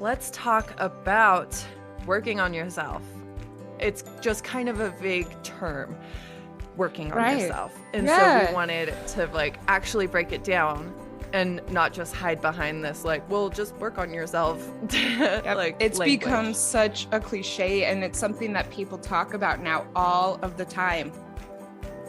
let's talk about working on yourself. It's just kind of a vague term, working on yourself. And so we wanted to actually break it down and not just hide behind this just work on yourself. It's become such a cliche, and it's something that people talk about now all of the time.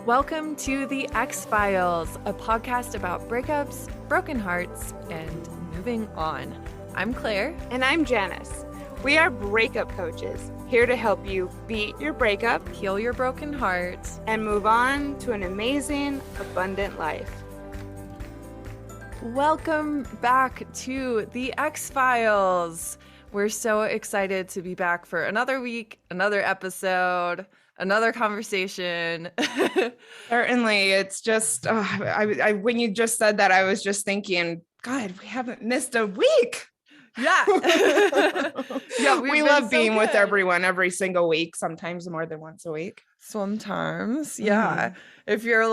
Welcome to the X-Files, a podcast about breakups, broken hearts, and moving on. I'm Claire. And I'm Janice. We are breakup coaches, here to help you beat your breakup, heal your broken heart, and move on to an amazing, abundant life. Welcome back to the X-Files. We're so excited to be back for another week, another episode, another conversation. Certainly. It's just, when you just said that, I was just thinking, God, we haven't missed a week. Yeah. We love being with everyone every single week, sometimes more than once a week. Sometimes, yeah. Mm-hmm. If you're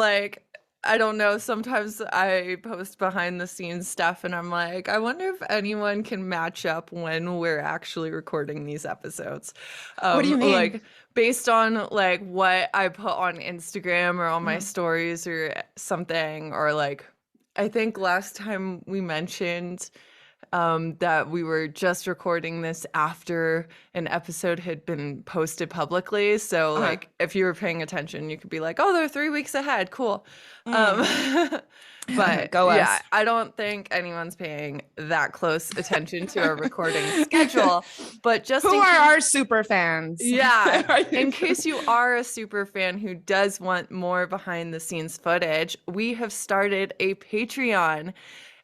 I don't know, sometimes I post behind the scenes stuff and I'm like, I wonder if anyone can match up when we're actually recording these episodes. What do you mean? Based on what I put on Instagram or on my stories or something, or I think last time we mentioned that we were just recording this after an episode had been posted publicly. So if you were paying attention, you could be like, oh, they're 3 weeks ahead. Cool. But Go yeah, us. I don't think anyone's paying that close attention to our recording schedule. But just who are our super fans? Yeah. In case you are a super fan who does want more behind the scenes footage, we have started a Patreon.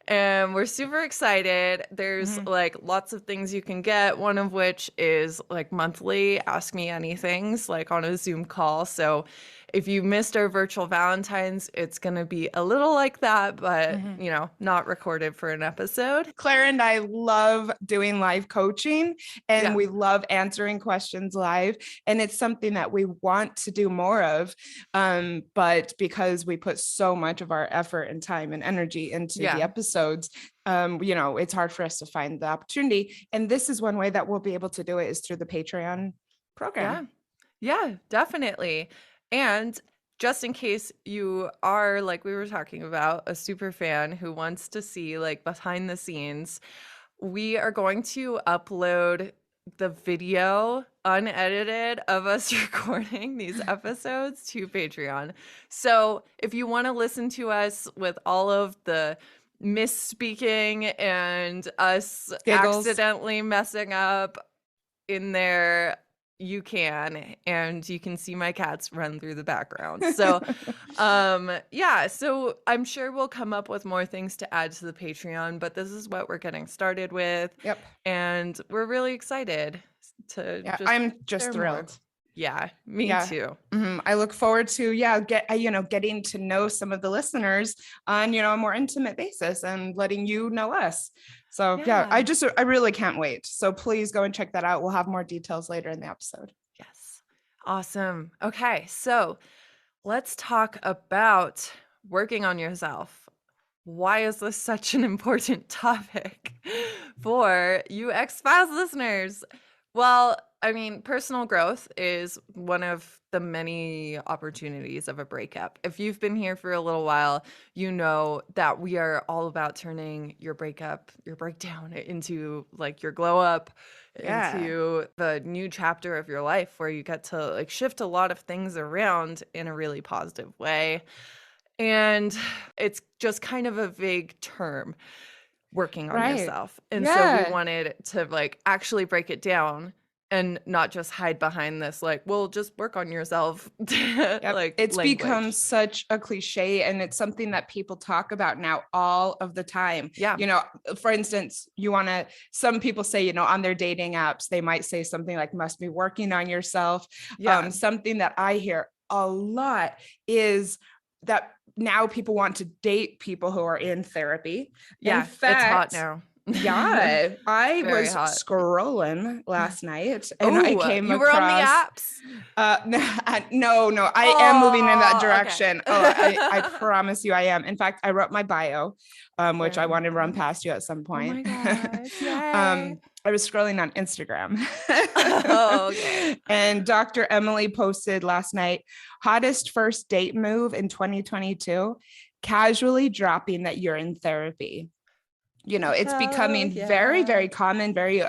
And we're super excited. There's lots of things you can get, one of which is monthly Ask Me Anythings, on a Zoom call. So if you missed our virtual Valentine's, it's going to be a little like that, but, not recorded for an episode. Claire and I love doing live coaching, and we love answering questions live. And it's something that we want to do more of. But because we put so much of our effort and time and energy into the episodes, it's hard for us to find the opportunity. And this is one way that we'll be able to do it, is through the Patreon program. Yeah, definitely. And just in case you are, like we were talking about, a super fan who wants to see behind the scenes, we are going to upload the video unedited of us recording these episodes to Patreon. So if you want to listen to us with all of the misspeaking and us Giggles, accidentally messing up in there, you can, and you can see my cats run through the background. So so I'm sure we'll come up with more things to add to the Patreon, but this is what we're getting started with. Yep. And we're really excied to I'm just thrilled. More. Yeah, me too. Mm-hmm. I look forward to getting to know some of the listeners on a more intimate basis and letting you know us. So I really can't wait. So please go and check that out. We'll have more details later in the episode. Yes. Awesome. Okay, so let's talk about working on yourself. Why is this such an important topic for you X-Files listeners? Well, I mean, personal growth is one of the many opportunities of a breakup. If you've been here for a little while, you know that we are all about turning your breakup, your breakdown into your glow up, into the new chapter of your life where you get to shift a lot of things around in a really positive way. And it's just kind of a vague term, working on yourself. And so we wanted to actually break it down and not just hide behind this just work on yourself. It's language. Become such a cliche, and it's something that people talk about now all of the time. For instance, some people say on their dating apps, they might say something like must be working on yourself. Something that I hear a lot is that now people want to date people who are in therapy. In fact, it's hot now. Yeah, I Very was hot. scrolling last night and I Oh, came you were on the across apps? no, I am moving in that Oh, okay. direction. Oh, I promise you I am. In fact, I wrote my bio, which I Very want to run nice. past you at some Oh point. my gosh, yay. I was scrolling on Instagram. Oh, okay. And Dr. Emily posted last night, hottest first date move in 2022, casually dropping that you're in therapy. It's Hell becoming very, yeah. very common, very,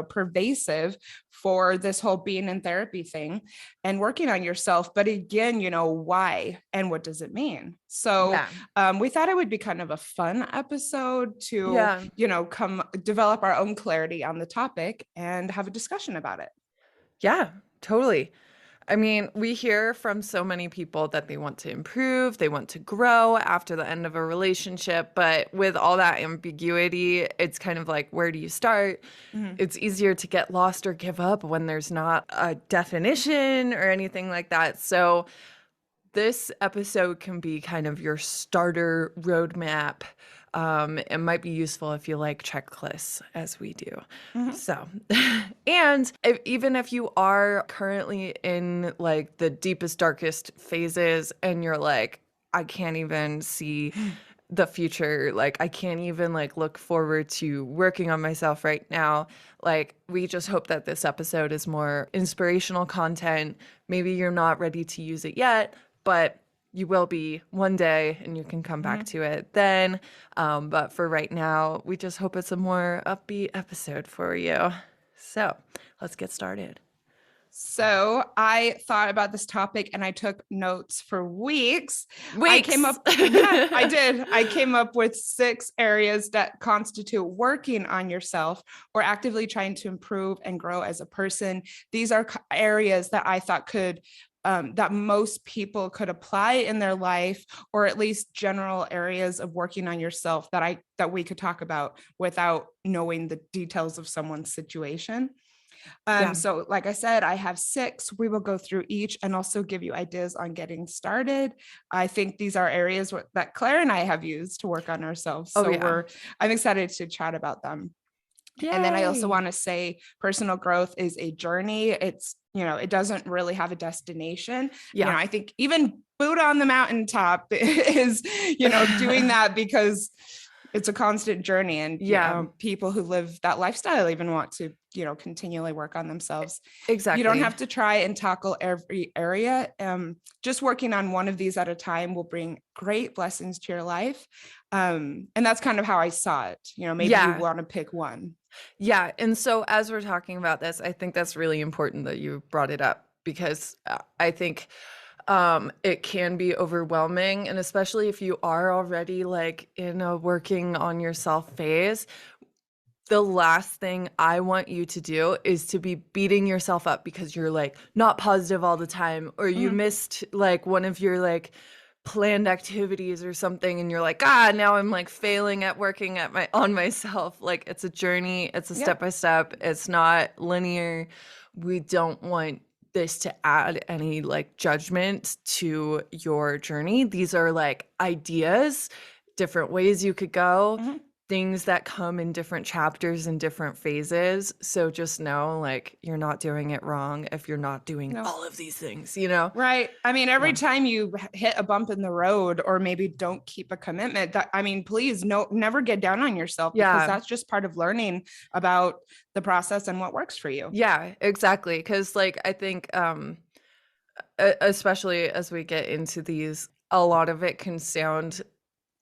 pervasive for this whole being in therapy thing and working on yourself. But again, why and what does it mean? So Yeah. we thought it would be kind of a fun episode to, Yeah. come develop our own clarity on the topic and have a discussion about it. Yeah, totally. I mean, we hear from so many people that they want to improve, they want to grow after the end of a relationship, but with all that ambiguity, it's kind of like, where do you start? Mhm. It's easier to get lost or give up when there's not a definition or anything like that. So, this episode can be kind of your starter roadmap. It might be useful if you like checklists, as we do. Mhm. So, and even if you are currently in like the deepest, darkest phases and you're like, I can't even see the future, like I can't even like look forward to working on myself right now, like we just hope that this episode is more inspirational content. Maybe you're not ready to use it yet, but you will be one day and you can come back Mhm. to it then. But for right now, we just hope it's a more upbeat episode for you. So let's get started. So I thought about this topic and I took notes for weeks. I Weeks. came up, yeah, I did. I came up with 6 areas that constitute working on yourself or actively trying to improve and grow as a person. These are areas that I thought could that most people could apply in their life, or at least general areas of working on yourself that we could talk about without knowing the details of someone's situation. Yeah. So like I said, I have 6. We will go through each and also give you ideas on getting started. I think these are areas that Claire and I have used to work on ourselves. Oh, So yeah. I'm excited to chat about them. And then I also Yay. want to say personal growth is a journey. It's, it doesn't really have a destination. Yeah. I think even Buddha on the mountaintop is, doing that because it's a constant journey, and Yeah. people who live that lifestyle even want to continually work on themselves. Exactly. You don't have to try and tackle every area. Just working on one of these at a time will bring great blessings to your life, and that's kind of how I saw it. Maybe you want to pick one. Yeah. And so as we're talking about this, I think that's really important that you brought it up, because I think it can be overwhelming. And especially if you are already like in a working on yourself phase, the last thing I want you to do is to be beating yourself up because you're like not positive all the time, or you missed like one of your like planned activities or something, and you're like, now I'm like failing at working on myself. Like, it's a journey, it's a step by step, it's not linear. We don't want this to add any like judgment to your journey. These are like ideas, different ways you could go, things that come in different chapters and different phases. So just know, like, you're not doing it wrong if you're not doing all of these things, Right. I mean, every time you hit a bump in the road or maybe don't keep a commitment, please never get down on yourself, because that's just part of learning about the process and what works for you. Yeah, exactly. Because like, I think, especially as we get into these, a lot of it can sound,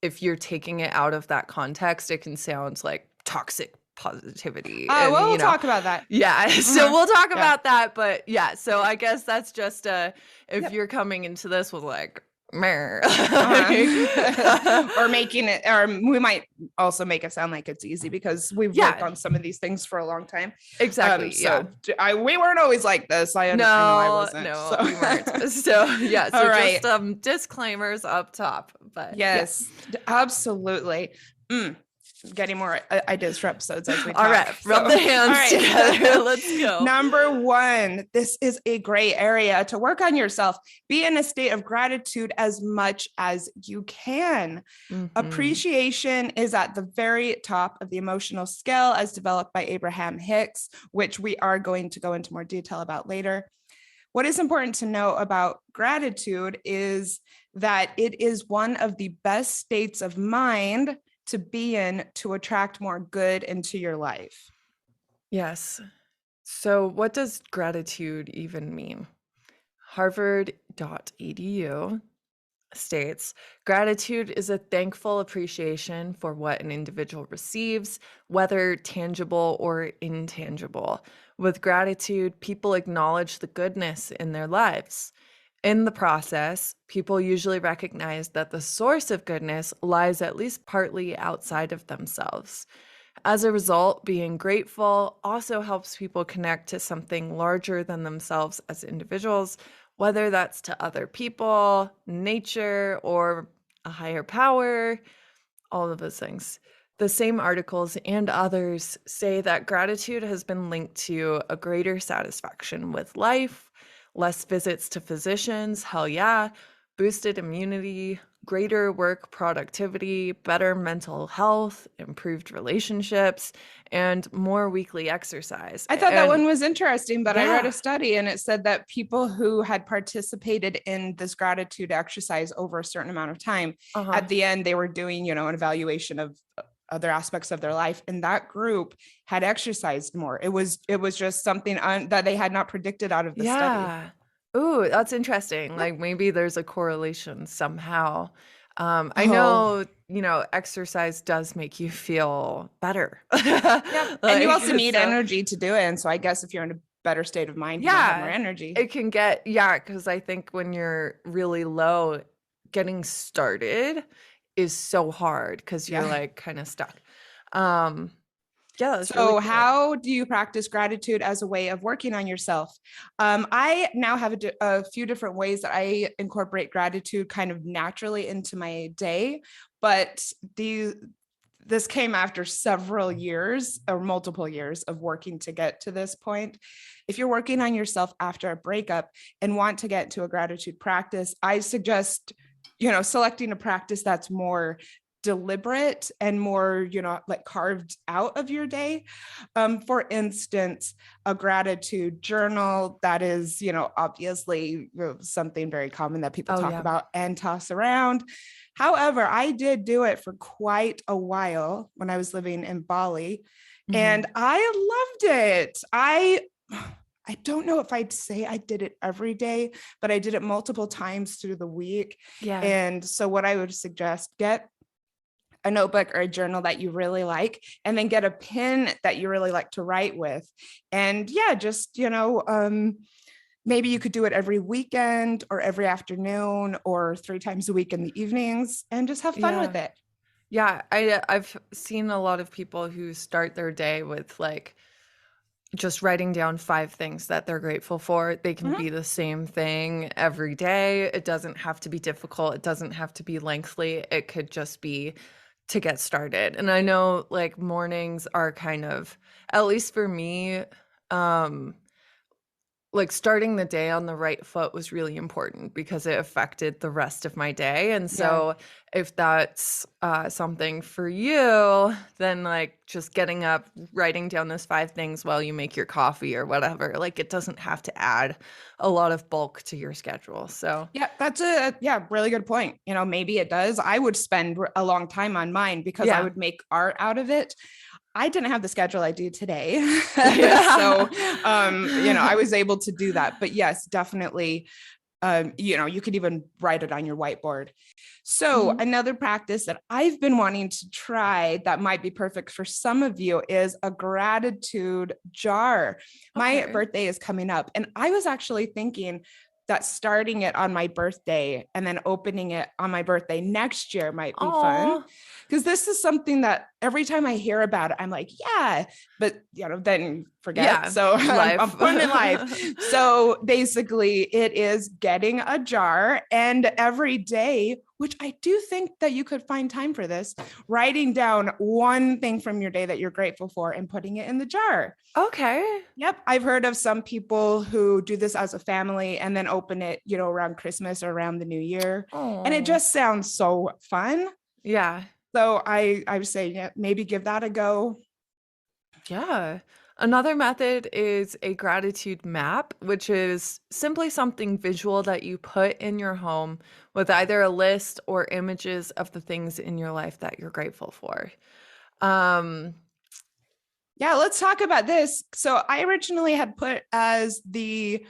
if you're taking it out of that context, it can sound like toxic positivity. Well, And, we'll talk about that. Yeah. So we'll talk about that. But yeah, so I guess that's just if you're coming into this with like, meh. Or making it, or we might also make it sound like it's easy because we've worked on some of these things for a long time. Exactly. We weren't always like this. I know I wasn't. No, we weren't. So yeah. So right. just disclaimers up top. But yes. Absolutely. getting more ideas for episodes as we talk. All right, rub the hands together. Let's go. Number one, this is a great area to work on yourself. Be in a state of gratitude as much as you can. Appreciation is at the very top of the emotional scale as developed by Abraham Hicks, which we are going to go into more detail about later. What is important to know about gratitude is that it is one of the best states of mind to be in to attract more good into your life. Yes. So what does gratitude even mean? Harvard.edu states, gratitude is a thankful appreciation for what an individual receives, whether tangible or intangible. With gratitude, people acknowledge the goodness in their lives. In the process, people usually recognize that the source of goodness lies at least partly outside of themselves. As a result, being grateful also helps people connect to something larger than themselves as individuals, whether that's to other people, nature, or a higher power, all of those things. The same articles and others say that gratitude has been linked to a greater satisfaction with life, less visits to physicians, hell yeah, boosted immunity, greater work productivity, better mental health, improved relationships, and more weekly exercise. I thought that And one was interesting, but I read yeah. a study and it said that people who had participated in this gratitude exercise over a certain amount of time, at the end, they were doing, an evaluation of other aspects of their life. And that group had exercised more. It was just something that they had not predicted out of the study. Yeah. Ooh, that's interesting. Like maybe there's a correlation somehow. I know, exercise does make you feel better. Yeah. And you also need so, energy to do it. And so I guess if you're in a better state of mind, you might have more energy. it can get, because I think when you're really low, getting started is so hard because you're like kind of stuck. That's really So cool. how do you practice gratitude as a way of working on yourself? I now have a few different ways that I incorporate gratitude kind of naturally into my day, but this came after several years or multiple years of working to get to this point. If you're working on yourself after a breakup and want to get to a gratitude practice, I suggest, selecting a practice that's more deliberate and more, like carved out of your day. For instance, a gratitude journal that is, obviously something very common that people talk about and toss around. However, I did do it for quite a while when I was living in Bali, and I loved it. I don't know if I'd say I did it every day, but I did it multiple times through the week. Yeah. And so what I would suggest, get a notebook or a journal that you really like, and then get a pen that you really like to write with. And just, maybe you could do it every weekend or every afternoon or 3 times a week in the evenings and just have fun with it. Yeah, I've seen a lot of people who start their day with like just writing down 5 things that they're grateful for. They can be the same thing every day. It doesn't have to be difficult. It doesn't have to be lengthy. It could just be to get started. And I know like mornings are kind of, at least for me, like starting the day on the right foot was really important because it affected the rest of my day. And so if that's something for you, then like just getting up, writing down those 5 things while you make your coffee or whatever, like it doesn't have to add a lot of bulk to your schedule. So that's a really good point. Maybe it does. I would spend a long time on mine because I would make art out of it. I didn't have the schedule I do today. So, I was able to do that. But yes, definitely, you could even write it on your whiteboard. So another practice that I've been wanting to try that might be perfect for some of you is a gratitude jar. My birthday is coming up, and I was actually thinking that starting it on my birthday and then opening it on my birthday next year might be fun. Because this is something that every time I hear about it, I'm like, but then forget. Yeah, So I'm putting in life. So basically it is getting a jar and every day which I do think that you could find time for this, writing down one thing from your day that you're grateful for and putting it in the jar. Okay. Yep. I've heard of some people who do this as a family and then open it, around Christmas or around the new year. And it Oh, just sounds so fun. yeah. So I would say, yeah, maybe give that a go. Yeah. Another method is a gratitude map, which is simply something visual that you put in your home with either a list or images of the things in your life that you're grateful for. Um, Yeah, let's talk about this. So I originally had put as the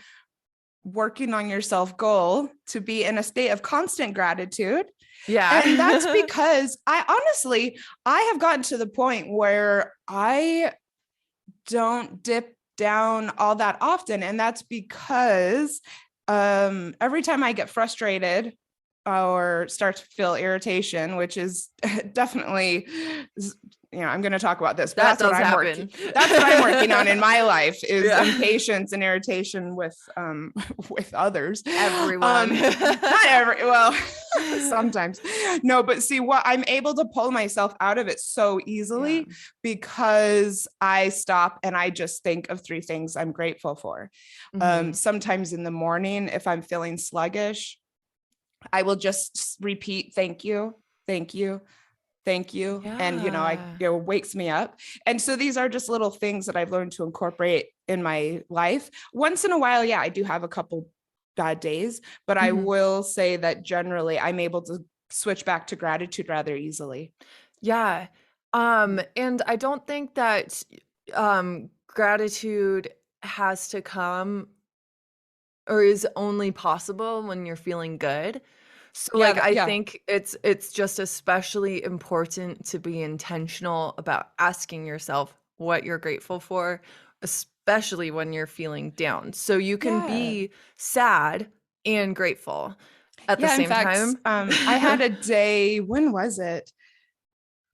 working on yourself goal to be in a state of constant gratitude. And that's yeah. because I have gotten to the point where I don't dip down all that often. And that's because every time I get frustrated or start to feel irritation, which is definitely, I'm going to talk about this, but That that's what does I'm happen. that's what I'm working on in my life is Yeah. impatience and irritation with with others. Everyone. Well, sometimes. No, but see what I'm able to pull myself out of it so easily Yeah. because I stop and I just think of 3 things I'm grateful for. Mhm. Sometimes in the morning, if I'm feeling sluggish, I will just repeat, thank you, thank you, thank you. And, Yeah. it wakes me up. And so these are just little things that I've learned to incorporate in my life. Once in a while, yeah, I do have a couple bad days, but I Mhm. will say that generally I'm able to switch back to gratitude rather easily. Yeah. And I don't think that gratitude has to come or is only possible when you're feeling good. So Yeah, like I yeah, think it's just especially important to be intentional about asking yourself what you're grateful for, especially when you're feeling down. So you can yeah. be sad and grateful at the Yeah, in same fact, time. I had a day, when was it?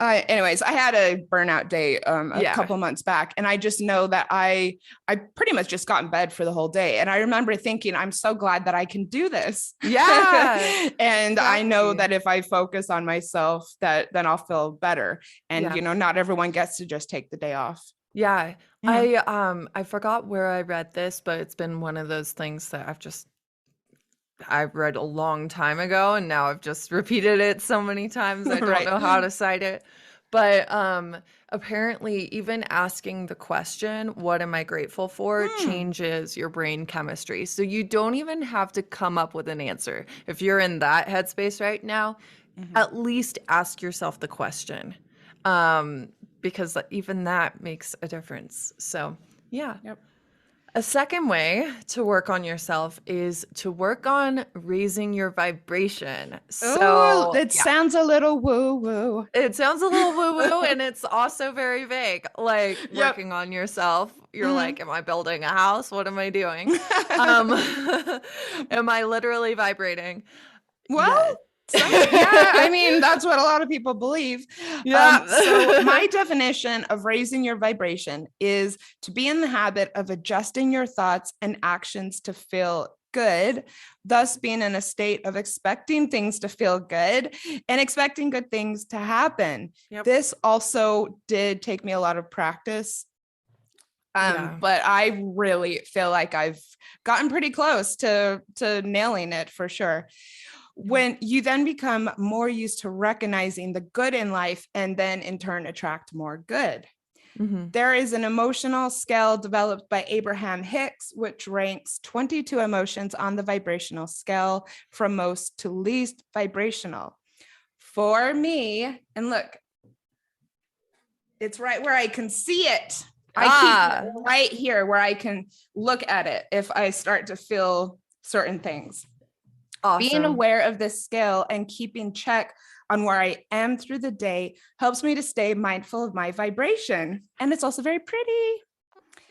Anyways, I had a burnout day a Yeah. couple months back, and I just know that I pretty much just got in bed for the whole day. And I remember thinking, I'm so glad that I can do this. Yeah. And I know Exactly. that if I focus on myself, that then I'll feel better. And Yeah. not everyone gets to just take the day off. Yeah. Yeah. I forgot where I read this, but it's been one of those things that I read a long time ago and now I've just repeated it so many times I don't Right. know how to cite it. But apparently even asking the question, what am I grateful for, Hmm. changes your brain chemistry. So you don't even have to come up with an answer. If you're in that headspace right now, Mhm. at least ask yourself the question. Um, because even that makes a difference. So, yeah. Yep. A second way to work on yourself is to work on raising your vibration. Oh, So, it yeah, sounds a little woo woo. it sounds a little woo-woo and it's also very vague. Like Yep. working on yourself, you're Mhm. like, am I building a house? What am I doing? Um, am I literally vibrating? Well, Yes. yeah, I mean, that's what a lot of people believe. So Yeah. my definition of raising your vibration is to be in the habit of adjusting your thoughts and actions to feel good, thus being in a state of expecting things to feel good and expecting good things to happen. Yep. This also did take me a lot of practice. Yeah. But I really feel like I've gotten pretty close to nailing it for sure. Yeah. When you then become more used to recognizing the good in life and then in turn attract more good. Mhm. There is an emotional scale developed by Abraham Hicks, which ranks 22 emotions on the vibrational scale from most to least vibrational. For me, and look, it's right where I can see it. I keep it Ah, right here where I can look at it if I start to feel certain things. Being awesome. aware of this scale and keeping check on where I am through the day helps me to stay mindful of my vibration. And it's also very pretty.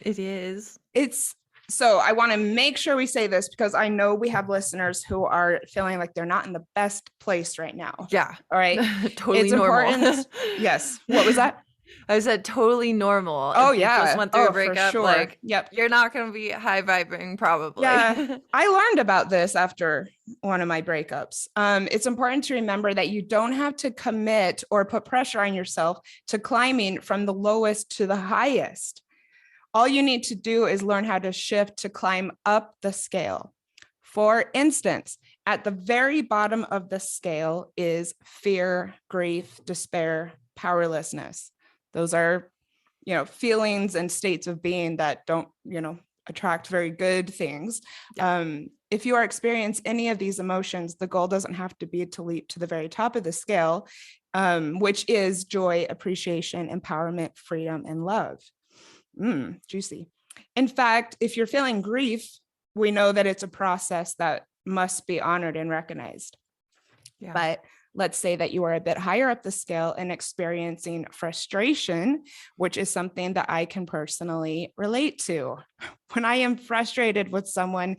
It is. It's so I want to make sure we say this because I know we have listeners who are feeling like they're not in the best place right now. Yeah. All right. Totally It's normal. important. Yes. What was that? I said totally normal. Oh If you just yeah. went through a Oh, for breakup, sure. like Yep. you're not going to be high vibrating probably. Yeah, I learned about this after one of my breakups. It's important to remember that you don't have to commit or put pressure on yourself to climbing from the lowest to the highest. All you need to do is learn how to shift to climb up the scale. For instance, at the very bottom of the scale is fear, grief, despair, powerlessness. Those are, feelings and states of being that don't, attract very good things. Yeah. If you are experiencing any of these emotions, the goal doesn't have to be to leap to the very top of the scale, which is joy, appreciation, empowerment, freedom, and love. Juicy. In fact, if you're feeling grief, we know that it's a process that must be honored and recognized. Yeah. But let's say that you are a bit higher up the scale and experiencing frustration, which is something that I can personally relate to. When I am frustrated with someone,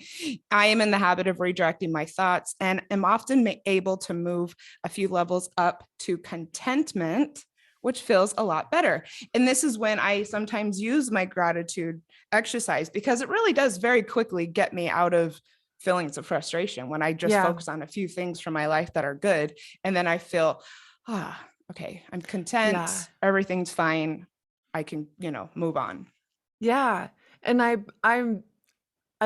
I am in the habit of redirecting my thoughts and am often able to move a few levels up to contentment, which feels a lot better. And this is when I sometimes use my gratitude exercise, because it really does very quickly get me out of feelings of frustration when I just Yeah. focus on a few things from my life that are good. And then I feel, okay, I'm content. Yeah. Everything's fine. I can, move on. Yeah. And I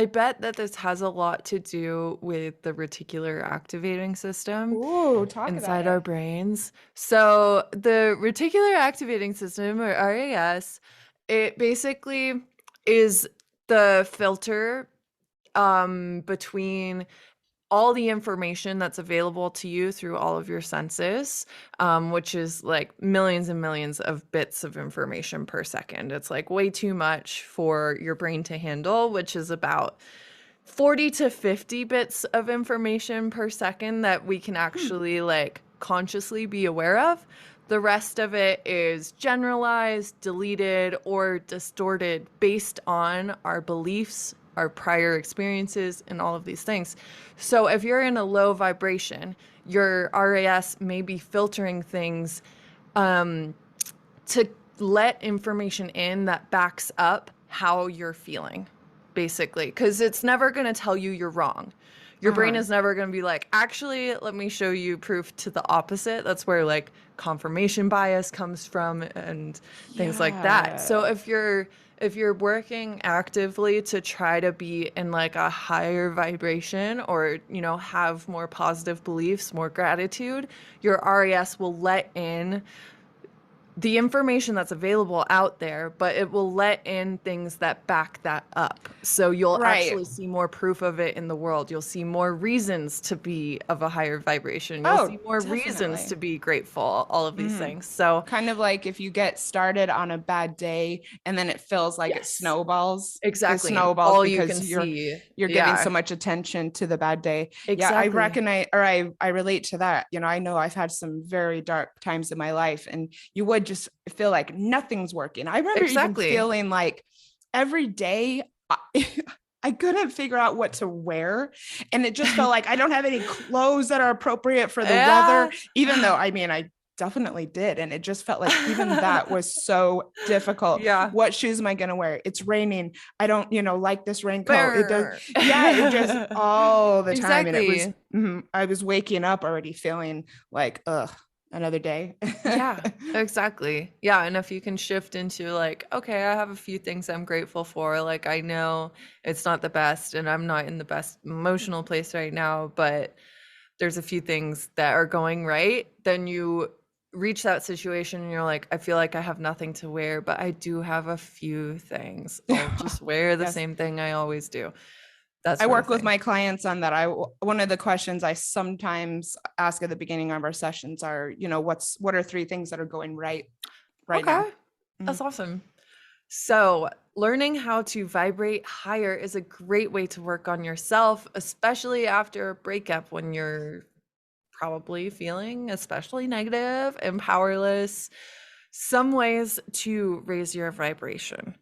bet that this has a lot to do with the reticular activating system Ooh, talk about inside our it. brains. So the reticular activating system, or RAS, it basically is the filter between all the information that's available to you through all of your senses, which is like millions and millions of bits of information per second. It's like way too much for your brain to handle, which is about 40 to 50 bits of information per second that we can actually like consciously be aware of. The rest of it is generalized, deleted, or distorted based on our beliefs, our prior experiences, and all of these things. So if you're in a low vibration, your RAS may be filtering things to let information in that backs up how you're feeling, basically, because it's never going to tell you you're wrong. Your brain is never going to be like, actually, let me show you proof to the opposite. That's where like confirmation bias comes from and things like that. So Yeah. if you're working actively to try to be in like a higher vibration, or have more positive beliefs, more gratitude, your RAS will let in the information that's available out there, but it will let in things that back that up. So you'll Right. actually see more proof of it in the world. You'll see more reasons to be of a higher vibration. You'll see Oh, more reasons to definitely. be grateful, all of these things. So, Kind of like if you get started on a bad day and then it feels like it yes, snowballs. It exactly. And snowballs all you because can see, you're giving so yeah, much attention to the bad day. Yeah, I exactly. recognize, or I relate to that. I know I've had some very dark times in my life, and you would just feel like nothing's working. I remember even Exactly. feeling like every day I couldn't figure out what to wear. And it just felt like I don't have any clothes that are appropriate for the weather, Yeah. even though I definitely did. And it just felt like even that was so difficult. Yeah. What shoes am I going to wear? It's raining. I don't, like this raincoat. It does. Brr. Yeah. It just all the time. And it was, Exactly. I was waking up already feeling like, ugh, another day. Yeah, exactly. Yeah, and if you can shift into like, okay, I have a few things I'm grateful for. Like I know it's not the best and I'm not in the best emotional place right now, but there's a few things that are going right. Then you reach that situation and you're like, I feel like I have nothing to wear, but I do have a few things. I'll just wear the Yes. same thing I always do. That I sort of work with thing. my clients on that. One of the questions I sometimes ask at the beginning of our sessions are, what are three things that are going right now? Okay. That's awesome. So, learning how to vibrate higher is a great way to work on yourself, especially after a breakup when you're probably feeling especially negative and powerless. Some ways to raise your vibration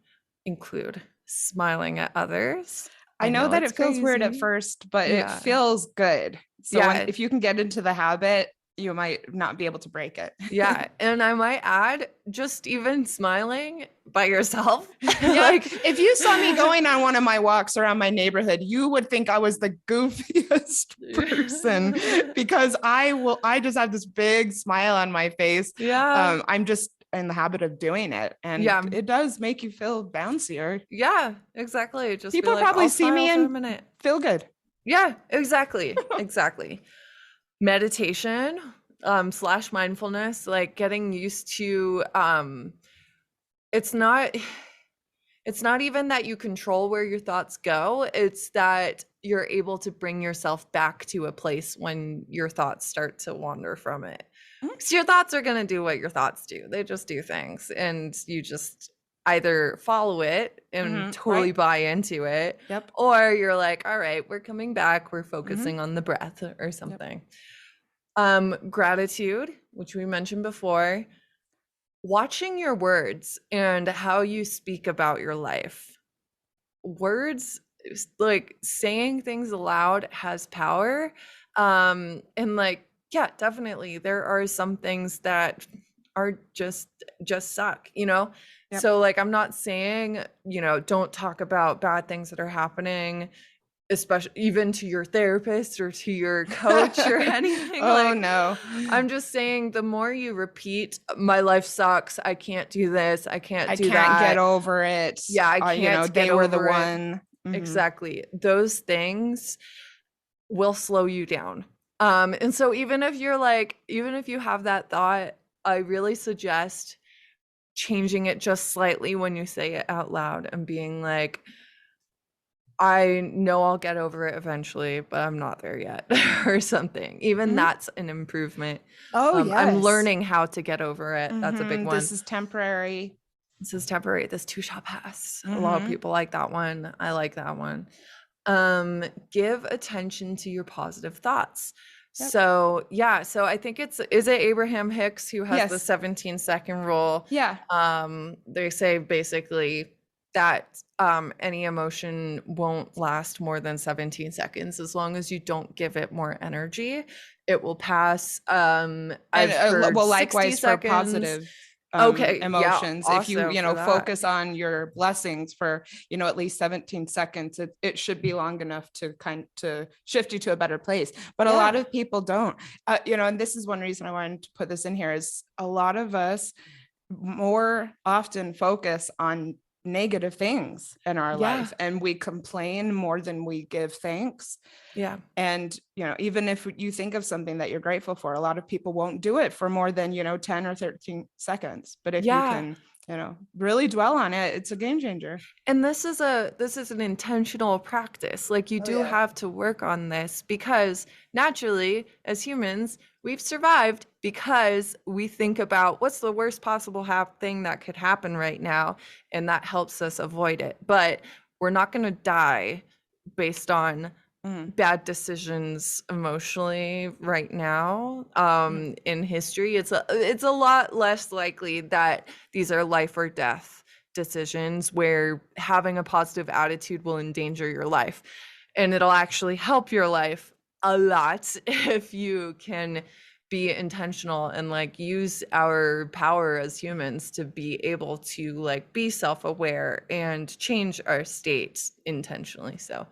include smiling at others. I I know know that it's it feels weird at crazy. first, but it Yeah. feels good. So Yeah. if you can get into the habit, you might not be able to break it. Yeah. And I might add, just even smiling by yourself. Yeah. Like, If you saw me going on one of my walks around my neighborhood, you would think I was the goofiest person because I just have this big smile on my face. yeah. I'm just in the habit of doing it. And Yeah. it does make you feel bouncier. Yeah, exactly. Just be People like, probably I'll see me smile for a and minute. feel good. Yeah, exactly. Exactly. Meditation, slash mindfulness, like getting used to, it's not it's not even that you control where your thoughts go, it's that you're able to bring yourself back to a place when your thoughts start to wander from it. Mhm. Because your thoughts are going to do what your thoughts do. They just do things, and you just either follow it and totally Right. buy into it, Yep. or you're like, all right, we're coming back, we're Mm-hmm. focusing on the breath or Yep. something. Gratitude, which we mentioned before, watching your words and how you speak about your life. Words, like saying things aloud, has power. And like, yeah, definitely there are some things that are just suck, you know? Yep. So like, I'm not saying, you know, don't talk about bad things that are happening, especially even to your therapist or to your coach or anything. Oh, Like, no. I'm just saying, the more you repeat, my life sucks, I can't do this, I can't I do can't get that. over it. Yeah, I can't You know, get they were the over it. one. Mhm. Exactly. Those things will slow you down. And so even if you're like, even if you have that thought, I really suggest changing it just slightly when you say it out loud and being like, I know I'll get over it eventually, but I'm not there yet, or something. Even Mhm. that's an improvement. Oh, I'm yes. learning how to get over it. That's a big Mhm. one. This is temporary. This is temporary. This too shall pass. A lot of Mhm. people like that one. I like that one. Give attention to your positive thoughts. Yep. So yeah, so I think is it Abraham Hicks who has the Yes. 17-second rule? Yeah. They say basically that any emotion won't last more than 17 seconds. As long as you don't give it more energy, it will pass. I've heard well, 60 likewise for seconds. positive Okay, yeah, emotions. If you, also you for know, that. focus on your blessings for, you know, at least 17 seconds, it should be long enough to shift you to a better place. But a lot Yeah. of people don't, you know, and this is one reason I wanted to put this in here is a lot of us more often focus on negative things in our Yeah. life, and we complain more than we give thanks. Yeah. And, you know, even if you think of something that you're grateful for, a lot of people won't do it for more than, you know, 10 or 13 seconds. But if you Yeah. can, you know, really dwell on it, it's a game changer. And this is an intentional practice. Like, you Oh, do yeah. have to work on this, because naturally, as humans, we've survived because we think about what's the worst possible thing that could happen right now, and that helps us avoid it. But we're not going to die based on Mhm. bad decisions emotionally right now. In history, it's a lot less likely that these are life or death decisions where having a positive attitude will endanger your life, and it'll actually help your life a lot if you can be intentional and like use our power as humans to be able to like be self-aware and change our state intentionally. So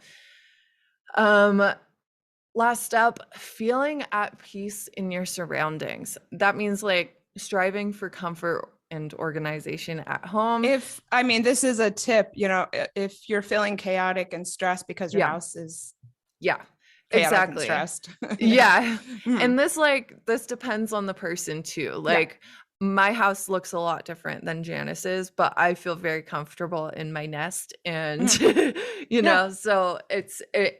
last step, feeling at peace in your surroundings. That means like striving for comfort and organization at home. I mean, this is a tip, you know, if you're feeling chaotic and stressed because your Yeah. house is Yeah, chaotic and exactly. stressed. Yeah. Mhm. And this depends on the person too. Like, my house looks a lot different than Janice's, but I feel very comfortable in my nest, and you know, so it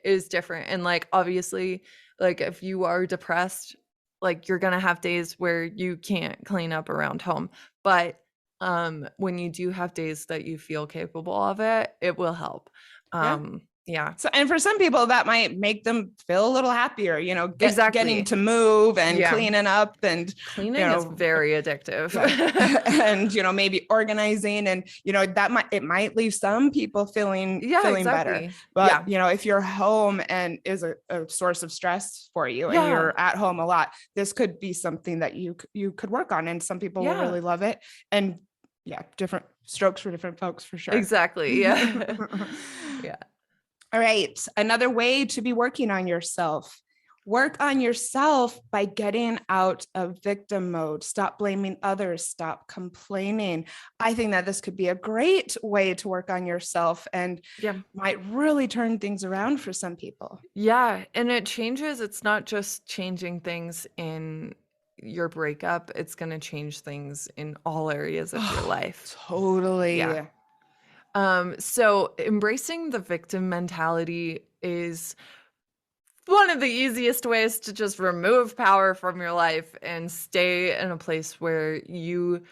is different. And like, obviously, like if you are depressed, like you're gonna have days where you can't clean up around home. But when you do have days that you feel capable of it, it will help. Yeah. Yeah. So, and for some people that might make them feel a little happier, you know, getting Exactly. to move and Yeah. cleaning up and, you Cleaning is know, very addictive. yeah. And, you know, maybe organizing and, you know, it might leave some people feeling Yeah, better. exactly. But, Yeah. you know, if you're home and is a source of stress for you and Yeah. you're at home a lot, this could be something that you could work on, and some people will Yeah. really love it. And yeah, different strokes for different folks for sure. Exactly. Yeah. Yeah. All right. Another way to be working on yourself. Work on yourself by getting out of victim mode. Stop blaming others. Stop complaining. I think that this could be a great way to work on yourself and Yeah. might really turn things around for some people. Yeah. And it changes. It's not just changing things in your breakup, it's going to change things in all areas of your life. Totally. Yeah. So embracing the victim mentality is one of the easiest ways to just remove power from your life and stay in a place where you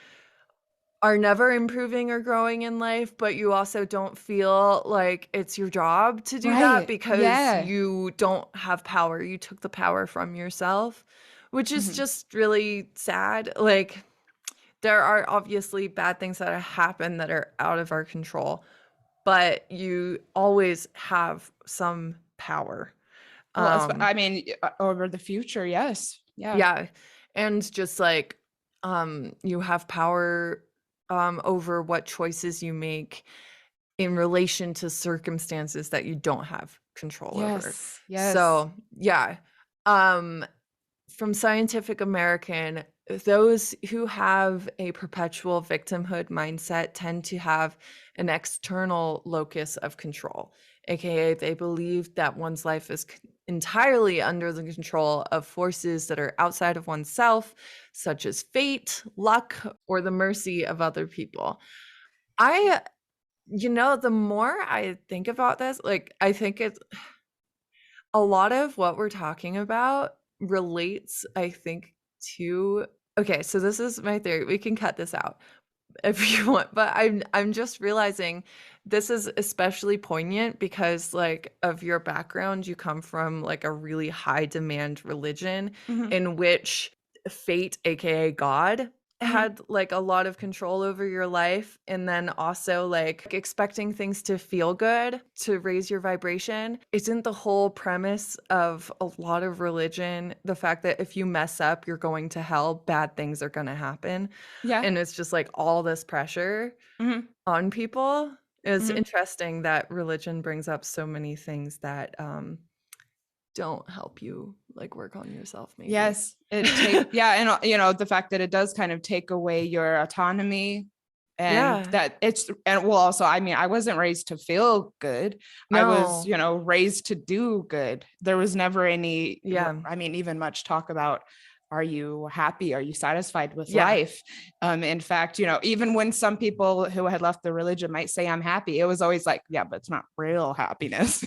are never improving or growing in life, but you also don't feel like it's your job to do that Right. because Yeah. you don't have power. You took the power from yourself, which is just really sad. Like, there are obviously bad things that happen that are out of our control, but you always have some power. Well, I mean, over the future, yes. Yeah. Yeah. And just like you have power over what choices you make in relation to circumstances that you don't have control over. Yes. Yes. So, yeah. Um from Scientific American, those who have a perpetual victimhood mindset tend to have an external locus of control, aka they believe that one's life is entirely under the control of forces that are outside of oneself, such as fate, luck, or the mercy of other people. The more I think about this, like, I think it's a lot of what we're talking about relates, I think, to okay, so this is my theory. We can cut this out if you want, but I'm just realizing this is especially poignant because like of your background, you come from like a really high demand religion in which fate, aka God, had like a lot of control over your life, and then also like expecting things to feel good to raise your vibration. Isn't the whole premise of a lot of religion the fact that if you mess up, you're going to hell, bad things are going to happen? Yeah. And it's just like all this pressure on people. It's interesting that religion brings up so many things that don't help you like work on yourself, maybe. Yes. And you know, the fact that it does kind of take away your autonomy, and that and well, also, I mean, I wasn't raised to feel good. I was, you know, raised to do good. There was never any, I mean, even much talk about, are you happy? Are you satisfied with life? In fact, you know, even when some people who had left the religion might say I'm happy, it was always like, yeah, but it's not real happiness.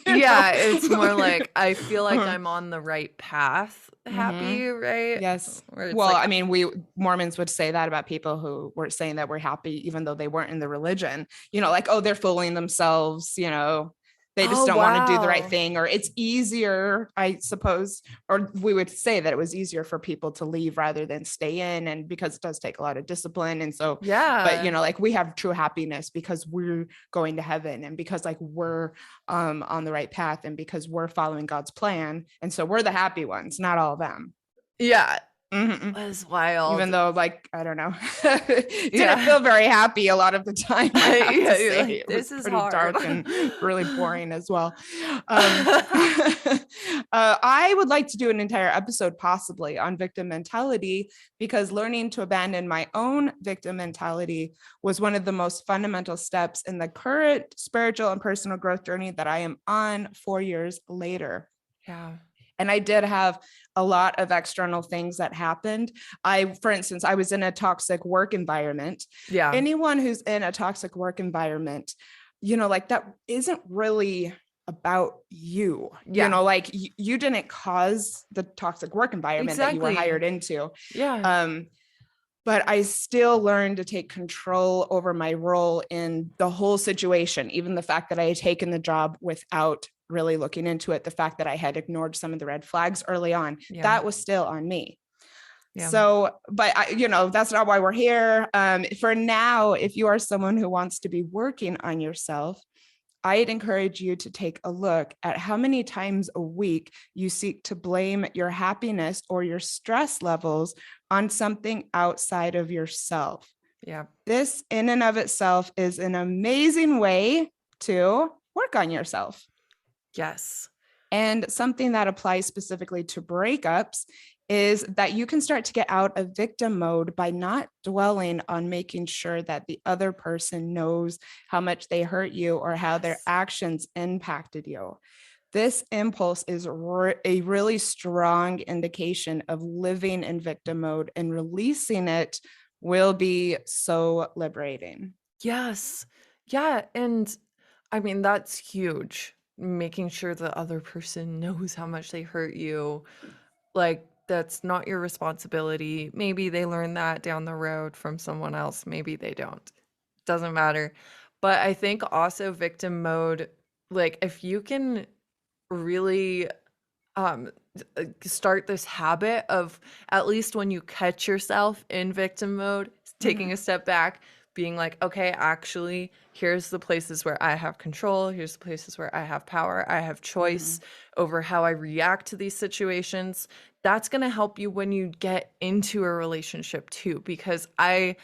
Yeah, it's more like I feel like I'm on the right path, happy, right? Yes. Well, like, I mean, Mormons would say that about people who were saying that we're happy, even though they weren't in the religion, you know, like, oh, they're fooling themselves, you know, they just don't want to do the right thing, or it's easier, I suppose, or we would say that it was easier for people to leave rather than stay in. And because it does take a lot of discipline. And so, but you know, like, we have true happiness because we're going to heaven, and because like we're on the right path, and because we're following God's plan. And so we're the happy ones, not all of them. Yeah. Was wild. Even though, like, I don't know, didn't feel very happy a lot of the time. I have to say, like, it this was is pretty hard. dark and really boring as well. I would like to do an entire episode possibly on victim mentality, because learning to abandon my own victim mentality was one of the most fundamental steps in the current spiritual and personal growth journey that I am on 4 years later. Yeah. And I did have a lot of external things that happened. For instance, I was in a toxic work environment. Yeah. Anyone who's in a toxic work environment, you know, like, that isn't really about you. You know, like, you didn't cause the toxic work environment that you were hired into. but I still learned to take control over my role in the whole situation, even the fact that I had taken the job without really looking into it, the fact that I had ignored some of the red flags early on, Yeah. that was still on me. Yeah. So, but that's not why we're here. For now, if you are someone who wants to be working on yourself, I'd encourage you to take a look at how many times a week you seek to blame your happiness or your stress levels on something outside of yourself. Yeah. This in and of itself is an amazing way to work on yourself. Yes. And something that applies specifically to breakups is that you can start to get out of victim mode by not dwelling on making sure that the other person knows how much they hurt you or how their Yes. actions impacted you. This impulse is a really strong indication of living in victim mode, and releasing it will be so liberating. Yes. Yeah. And I mean, that's huge. Making sure the other person knows how much they hurt you. Like, that's not your responsibility. Maybe they learn that down the road from someone else. Maybe they don't. Doesn't matter. But I think also victim mode, like, if you can really um start this habit of, at least when you catch yourself in victim mode, taking a step back, being like, okay, actually, here's the places where I have control, here's the places where I have power, I have choice over how I react to these situations. That's going to help you when you get into a relationship too, because I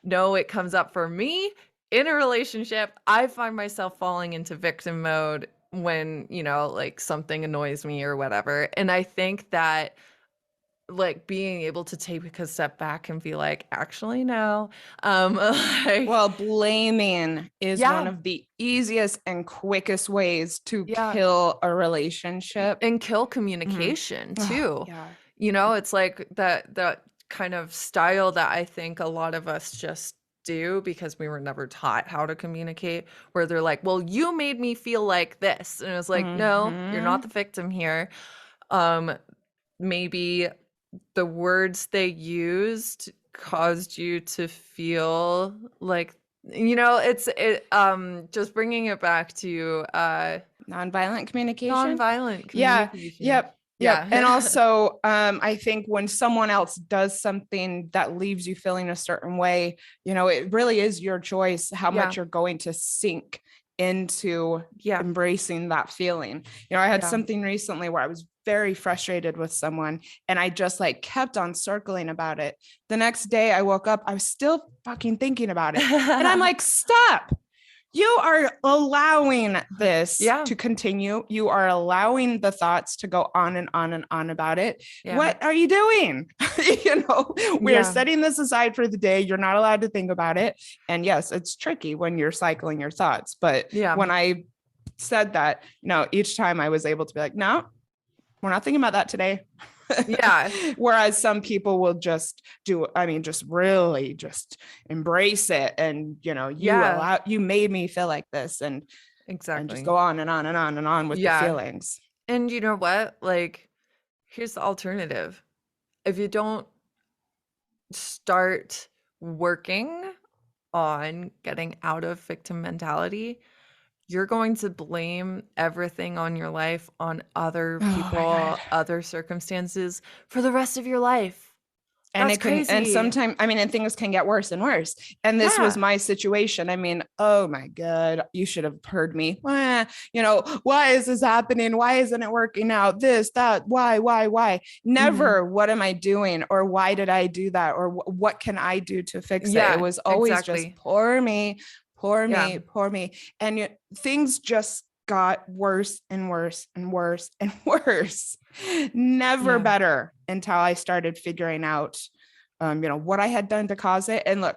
know it comes up for me in a relationship. I find myself falling into victim mode when, like, something annoys me or whatever. And I think that, like, being able to take a step back and be like, actually, no. Like, Well, blaming is one yeah, of the easiest and quickest ways to yeah. kill a relationship. And kill Mhm. communication Oh, too. yeah. It's like that kind of style that I think a lot of us just do because we were never taught how to communicate, where they're like, well, you made me feel like this. And it's like, no, you're not Mhm. the victim here. Maybe the words they used caused you to feel like, just bringing it back to Nonviolent communication. nonviolent Yeah. communication. Yep. Yep. And Yeah. also, I think when someone else does something that leaves you feeling a certain way, it really is your choice how Yeah. much you're going to sink into Yeah. embracing that feeling. I had Yeah. something recently where I was very frustrated with someone, and I just like kept on circling about it. The next day I woke up, I was still fucking thinking about it. And I'm like, stop. You are allowing this Yeah. to continue. You are allowing the thoughts to go on and on and on about it. Yeah. What are you doing? We are Yeah. setting this aside for the day. You're not allowed to think about it. And yes, it's tricky when you're cycling your thoughts. But Yeah. when I said that, each time I was able to be like, no, we're not thinking about that today. Yeah. Whereas some people will just just really just embrace it. And, Yeah. you made me feel like this, and just Exactly. go on and on and on and on with the Yeah. feelings. And you know what? Like, here's the alternative. If you don't start working on getting out of victim mentality, you're going to blame everything on your life on other Oh my God. people, other circumstances for the rest of your life. And That's it can, and crazy. sometimes, and things can get worse and worse. And this was Yeah. my situation. Oh my God, you should have heard me. Why is this happening? Why isn't it working out? This, that, why? Mhm. Never, what am I doing? Or why did I do that? Or what can I do to fix it? It Yeah, was always just exactly. poor me, poor Yeah. me, poor me. And things just got worse and worse and worse and worse. Never Yeah. better until I started figuring out, what I had done to cause it. And look,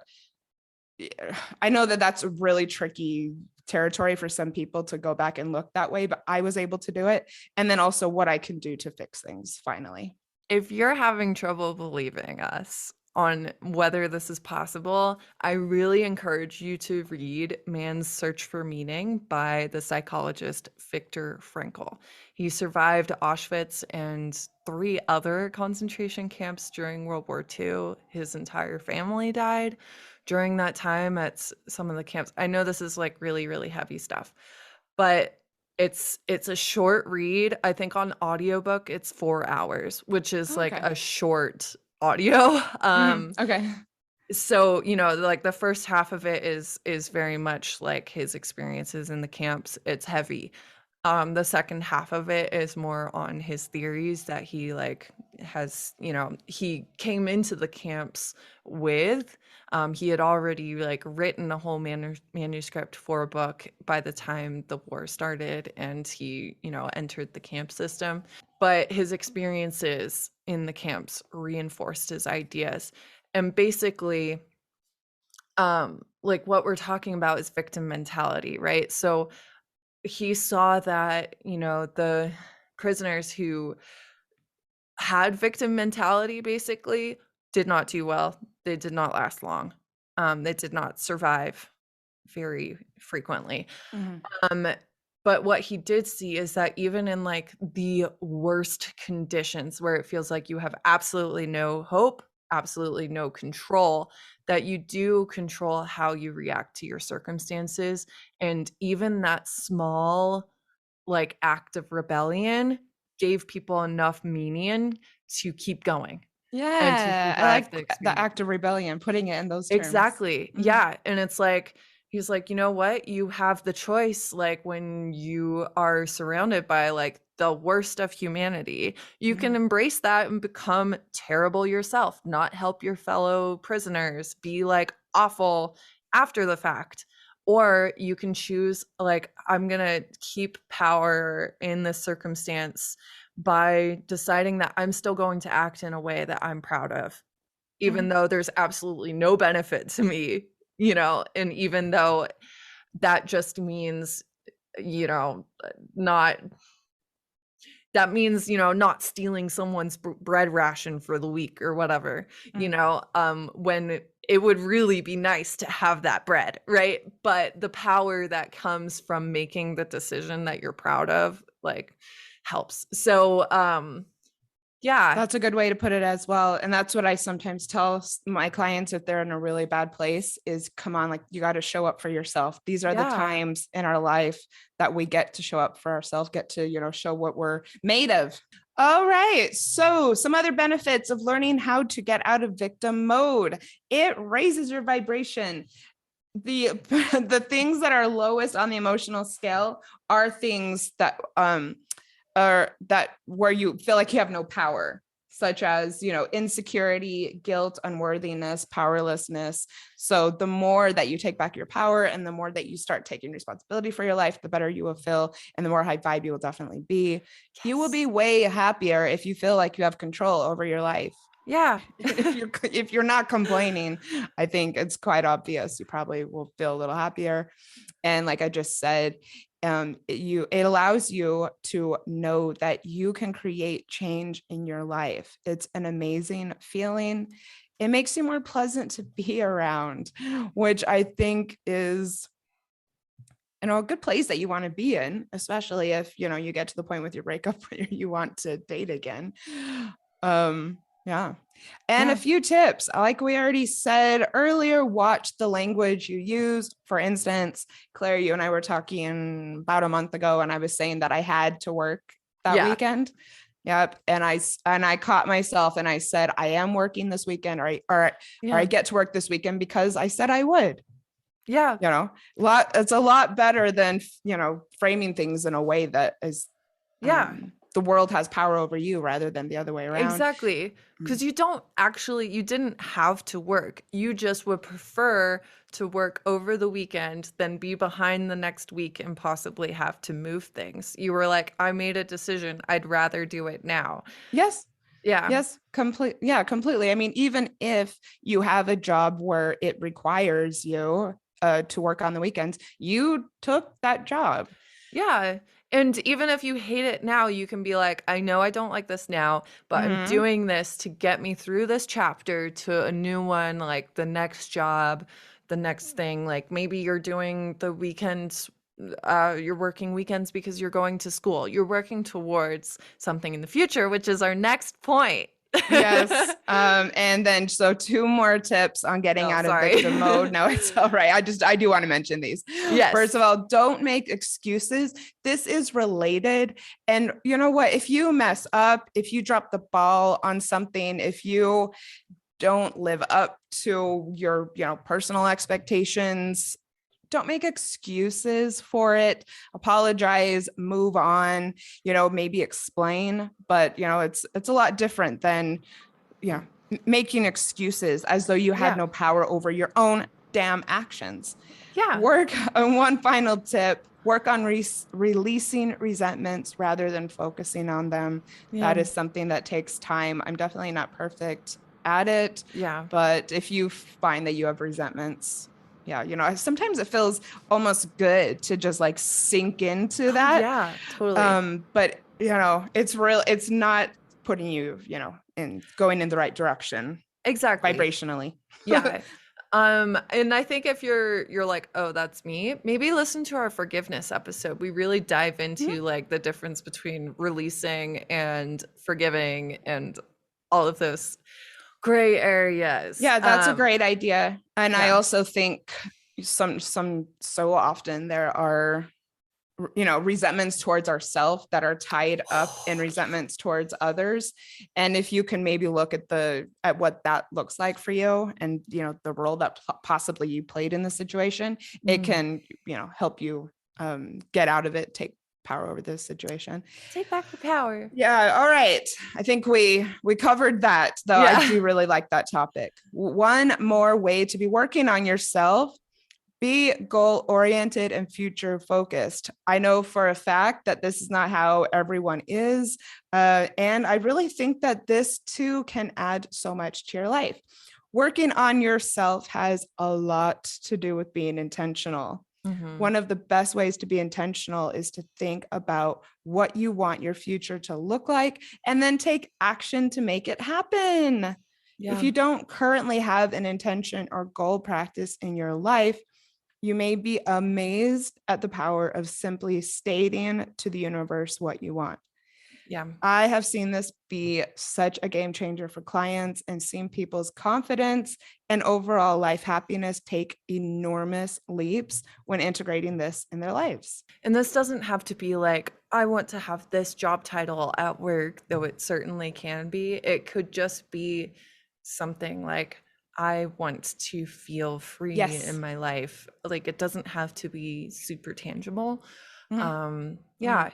I know that that's a really tricky territory for some people to go back and look that way, but I was able to do it. And then also what I can do to fix things finally. If you're having trouble believing us on whether this is possible, I really encourage you to read Man's Search for Meaning by the psychologist Viktor Frankl. He survived Auschwitz and 3 other concentration camps during World War II. His entire family died during that time at some of the camps. I know this is like really, really heavy stuff, but it's a short read. I think on audiobook it's 4 hours, which is like Okay. a short audio. Okay. So, like the first half of it is very much like his experiences in the camps. It's heavy. The second half of it is more on his theories that he like has, he came into the camps with. He had already like written a whole manuscript for a book by the time the war started and he, entered the camp system. But his experiences in the camps reinforced his ideas. And basically, like what we're talking about is victim mentality, right? So he saw that, the prisoners who had victim mentality basically did not do well. They did not last long. They did not survive very frequently. Mhm. Um, but what he did see is that even in like the worst conditions where it feels like you have absolutely no hope, absolutely no control, that you do control how you react to your circumstances. And even that small like act of rebellion gave people enough meaning to keep going and to Yeah, I survive like the the experience. act of rebellion, putting it in those terms. Exactly. Mhm. Yeah, and it's like he's like, "You know what? You have the choice, like, when you are surrounded by, like, the worst of humanity, you can Mhm. embrace that and become terrible yourself, not help your fellow prisoners, be, like, awful after the fact. Or you can choose, like, I'm gonna keep power in this circumstance by deciding that I'm still going to act in a way that I'm proud of." Even Mhm. though there's absolutely no benefit to me, and even though that just means, not that means, not stealing someone's bread ration for the week or whatever, Mm. when it would really be nice to have that bread, right? But the power that comes from making the decision that you're proud of, like, helps. So, yeah. That's a good way to put it as well. And that's what I sometimes tell my clients if they're in a really bad place is come on, like you got to show up for yourself. These are the Yeah. times in our life that we get to show up for ourselves, get to, show what we're made of. All right. So, some other benefits of learning how to get out of victim mode. It raises your vibration. The the things that are lowest on the emotional scale are things that or that where you feel like you have no power, such as insecurity, guilt, unworthiness, powerlessness. So the more that you take back your power and the more that you start taking responsibility for your life, the better you will feel and the more high vibe you will definitely be. You will be Yes. way happier if you feel like you have control over your life. Yeah. If you're not complaining, I think it's quite obvious you probably will feel a little happier. And like I just said, it allows you to know that you can create change in your life. It's an amazing feeling. It makes you more pleasant to be around, which I think is a good place that you want to be in, especially if you get to the point with your breakup where you want to date again. Yeah. And a Yeah. few tips. Like we already said earlier, watch the language you use. For instance, Claire, you and I were talking about a month ago, and I was saying that I had to work that Yeah. weekend. Yep. And I caught myself and I said, I am working this weekend, or I Yeah. get to work this weekend because I said I would. Yeah. It's a lot better than framing things in a way that is Yeah. the world has power over you rather than the other way around. Exactly. Mm. Because you didn't have to work. You just would prefer to work over the weekend than be behind the next week and possibly have to move things. You were like, I made a decision. I'd rather do it now. Yes. Yeah. Yes, completely. I mean, even if you have a job where it requires you to work on the weekends, you took that job. Yeah. And even if you hate it now, you can be like, I know I don't like this now, but I'm Mhm. doing this to get me through this chapter to a new one, like the next job, the next thing. Like maybe you're doing the weekends you're working weekends because you're going to school. You're working towards something in the future, which is our next point. Yes. And then so two more tips on getting Oh, out of sorry. victim mode. No, it's all right. I do want to mention these. First Yes. of all, don't make excuses. This is related. And you know what? If you mess up, if you drop the ball on something, if you don't live up to your, personal expectations, don't make excuses for it. Apologize, move on, maybe explain, but it's a lot different than, making excuses as though you had Yeah. no power over your own damn actions. Yeah. Work on one final tip. Work on releasing resentments rather than focusing on them. Yeah. That is something that takes time. I'm definitely not perfect at it, Yeah. but if you find that you have resentments, yeah, sometimes it feels almost good to just like sink into Oh, that. yeah, totally. But it's not putting you, in going in the right direction Exactly. vibrationally. Yeah. And I think if you're like, oh, that's me, maybe listen to our forgiveness episode. We really dive into like the difference between releasing and forgiving and all of those gray areas. Yeah, that's a great idea. And I Yeah. also think some so often there are resentments towards ourselves that are tied up in resentments towards others. And if you can maybe look at what that looks like for you and the role that possibly you played in the situation, it can help you get out of it, take power over this situation. Take back the power. Yeah, all right. I think we covered that, though. Yeah. I do really like that topic. One more way to be working on yourself: be goal oriented and future focused. I know for a fact that this is not how everyone is. And I really think that this too can add so much to your life. Working on yourself has a lot to do with being intentional. One of the best ways to be intentional is to think about what you want your future to look like and then take action to make it happen. Yeah. If you don't currently have an intention or goal practice in your life, you may be amazed at the power of simply stating to the universe what you want. Yeah. I have seen this be such a game changer for clients and seen people's confidence and overall life happiness take enormous leaps when integrating this in their lives. And this doesn't have to be like, I want to have this job title at work, though it certainly can be. It could just be something like, I want to feel free Yes. in my life. Like, it doesn't have to be super tangible. Mhm. Yeah.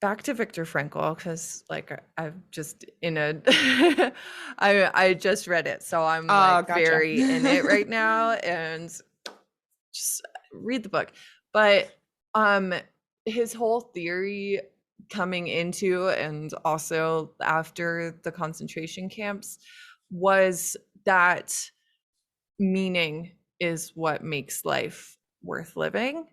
Back to Viktor Frankl, because like I'm just in a I just read it, so I'm like Gotcha. very in it right now, and just read the book. But his whole theory coming into and also after the concentration camps was that meaning is what makes life worth living.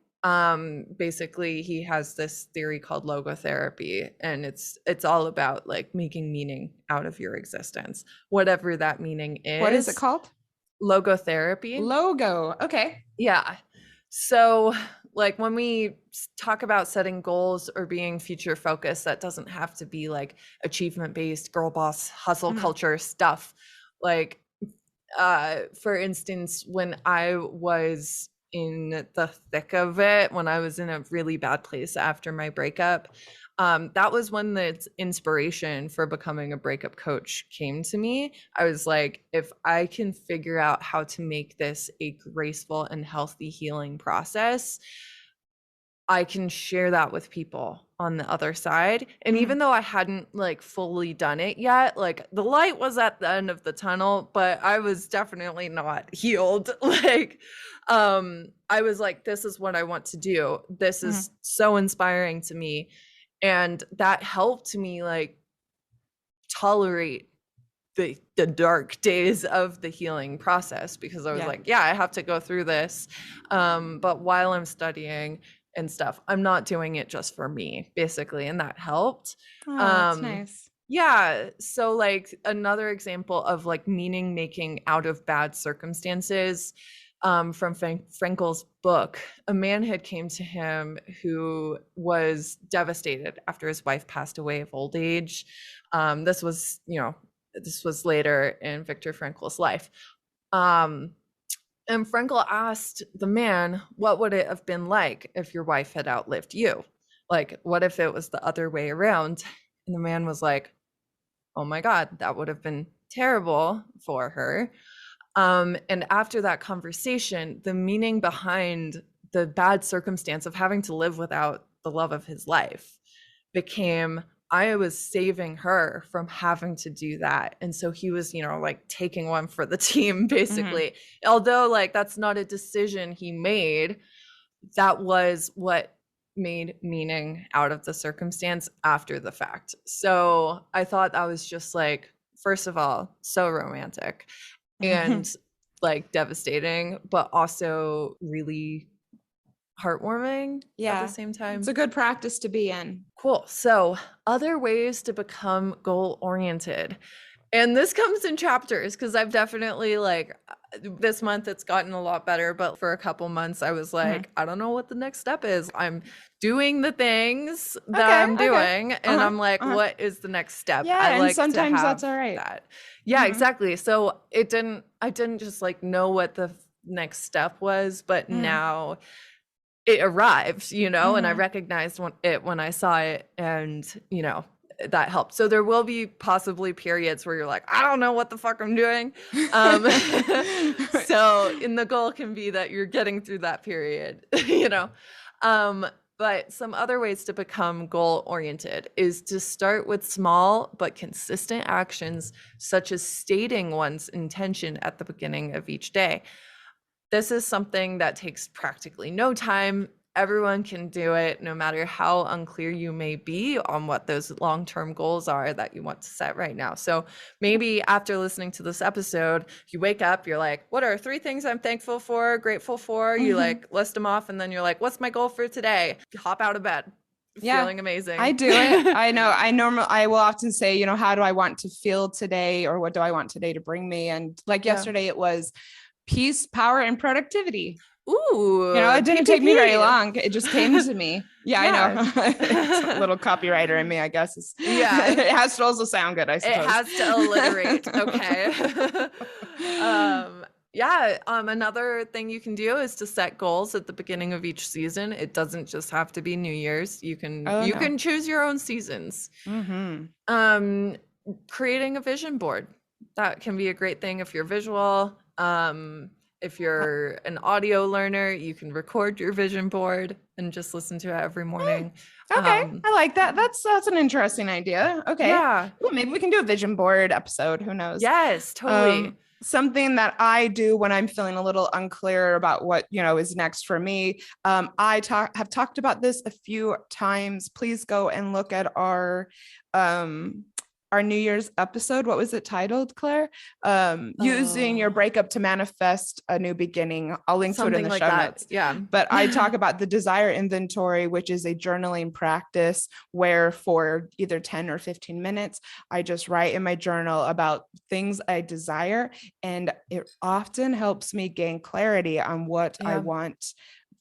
Basically he has this theory called logotherapy, and it's all about like making meaning out of your existence, whatever that meaning is. What is it called? Logotherapy. Logo. Okay. Yeah. So like when we talk about setting goals or being future focused, that doesn't have to be like achievement based girl boss hustle culture stuff. Like for instance, when I was in the thick of it, when I was in a really bad place after my breakup, that was when the inspiration for becoming a breakup coach came to me. I was like, if I can figure out how to make this a graceful and healthy healing process, I can share that with people on the other side. And even though I hadn't like fully done it yet, like the light was at the end of the tunnel, but I was definitely not healed. Like I was like, this is what I want to do. This is so inspiring to me. And that helped me like tolerate the dark days of the healing process, because I was like, yeah, I have to go through this. But while I'm studying and stuff, I'm not doing it just for me, basically. And that helped. Oh, that's nice. Yeah. So like another example of like meaning making out of bad circumstances. from Frankel's book. A man had came to him who was devastated after his wife passed away of old age. This was, this was later in Viktor Frankl's life. And Frankl asked the man, what would it have been like if your wife had outlived you? Like, what if it was the other way around? And the man was like, oh my God, that would have been terrible for her. And after that conversation, the meaning behind the bad circumstance of having to live without the love of his life became, I was saving her from having to do that. And so he was, like taking one for the team, basically. Although, like, that's not a decision he made, that was what made meaning out of the circumstance after the fact. So I thought that was just like, first of all, so romantic and like devastating, but also really heartwarming at the same time. It's a good practice to be in. Cool. So other ways to become goal oriented. And this comes in chapters because I've definitely like this month it's gotten a lot better, but for a couple months I was like, I don't know what the next step is. I'm doing the things that I'm doing and I'm like, what is the next step? Yeah, I and like sometimes that's all right. Yeah, exactly. So I didn't just like know what the next step was, but now it arrived, and I recognized when I saw it, and that helped. So there will be possibly periods where you're like, I don't know what the fuck I'm doing. So in the goal can be that you're getting through that period, but some other ways to become goal oriented is to start with small but consistent actions, such as stating one's intention at the beginning of each day. This is something that takes practically no time. Everyone can do it, no matter how unclear you may be on what those long-term goals are that you want to set right now. So maybe after listening to this episode, you wake up, you're like, what are 3 things I'm thankful for, grateful for? You like list them off, and then you're like, what's my goal for today? Hop out of bed. Feeling amazing. I do it. I know. I will often say, how do I want to feel today, or what do I want today to bring me? And like yesterday, it was peace, power, and productivity. Ooh, it didn't take me very long. It just came to me. Yeah. I know. It's a little copywriter in me, I guess. It has to also sound good, I suppose. It has to alliterate. Okay. Another thing you can do is to set goals at the beginning of each season. It doesn't just have to be New Year's. You can can choose your own seasons. Creating a vision board. That can be a great thing if you're visual. If you're an audio learner, you can record your vision board and just listen to it every morning. Okay. I like that. That's an interesting idea. Okay. Yeah. Well, maybe we can do a vision board episode. Who knows? Yes, totally. Something that I do when I'm feeling a little unclear about what, is next for me. I have talked about this a few times. Please go and look at our New Year's episode. What was it titled, Claire? Using your breakup to manifest a new beginning. I'll link to it in the show notes. Yeah. But I talk about the desire inventory, which is a journaling practice where for either 10 or 15 minutes, I just write in my journal about things I desire. And it often helps me gain clarity on what I want,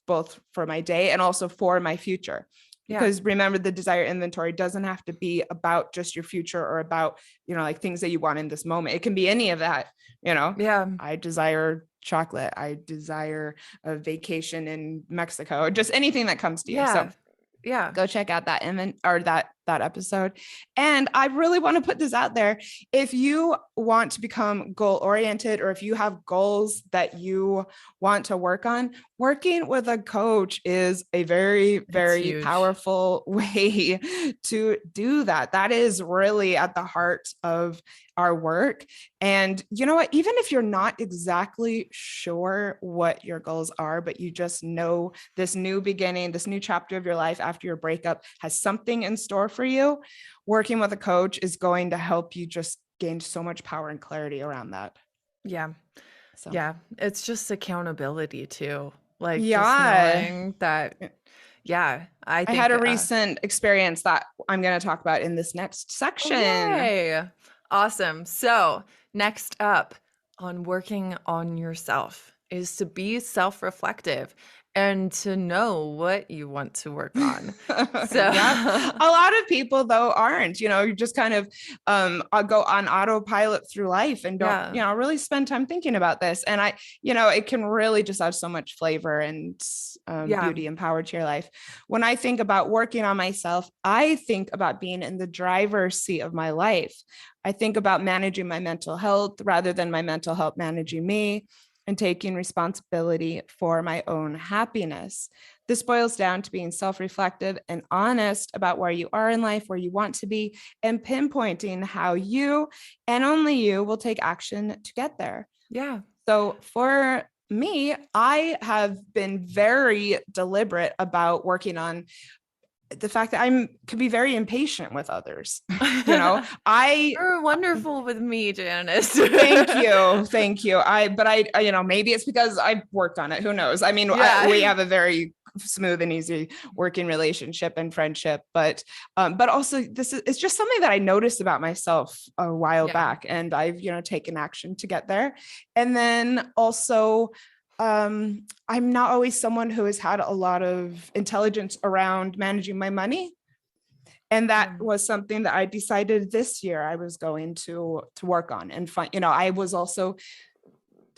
both for my day and also for my future. Because remember, the desire inventory doesn't have to be about just your future or about, like things that you want in this moment. It can be any of that, I desire chocolate. I desire a vacation in Mexico, just anything that comes to you. So go check out that that episode. And I really want to put this out there. If you want to become goal oriented, or if you have goals that you want to work on, working with a coach is a very, very powerful way to do that. That is really at the heart of our work. And you know what, even if you're not exactly sure what your goals are, but you just know this new beginning, this new chapter of your life after your breakup has something in store for you, working with a coach is going to help you just gain so much power and clarity around that. Yeah. So it's just accountability too. Like just knowing that. Yeah. I had a recent experience that I'm going to talk about in this next section. Okay. Awesome. So next up on working on yourself. is to be self-reflective and to know what you want to work on. So Yeah. A lot of people though aren't, you just kind of go on autopilot through life and don't, yeah, really spend time thinking about this. And it can really just add so much flavor and yeah, beauty and power to your life. When I think about working on myself, I think about being in the driver's seat of my life. I think about managing my mental health rather than my mental health managing me, and taking responsibility for my own happiness. This boils down to being self-reflective and honest about where you are in life, where you want to be, and pinpointing how you and only you will take action to get there. yeah. So for me, I have been very deliberate about working on the fact that can be very impatient with others. I You're wonderful with me, Janice. Thank you. Thank you. Maybe it's because I've worked on it. Who knows? I mean, Yeah. we have a very smooth and easy working relationship and friendship, but also it's just something that I noticed about myself a while Yeah. back, and I've, taken action to get there. And then also, I'm not always someone who has had a lot of intelligence around managing my money. And that was something that I decided this year I was going to work on and find,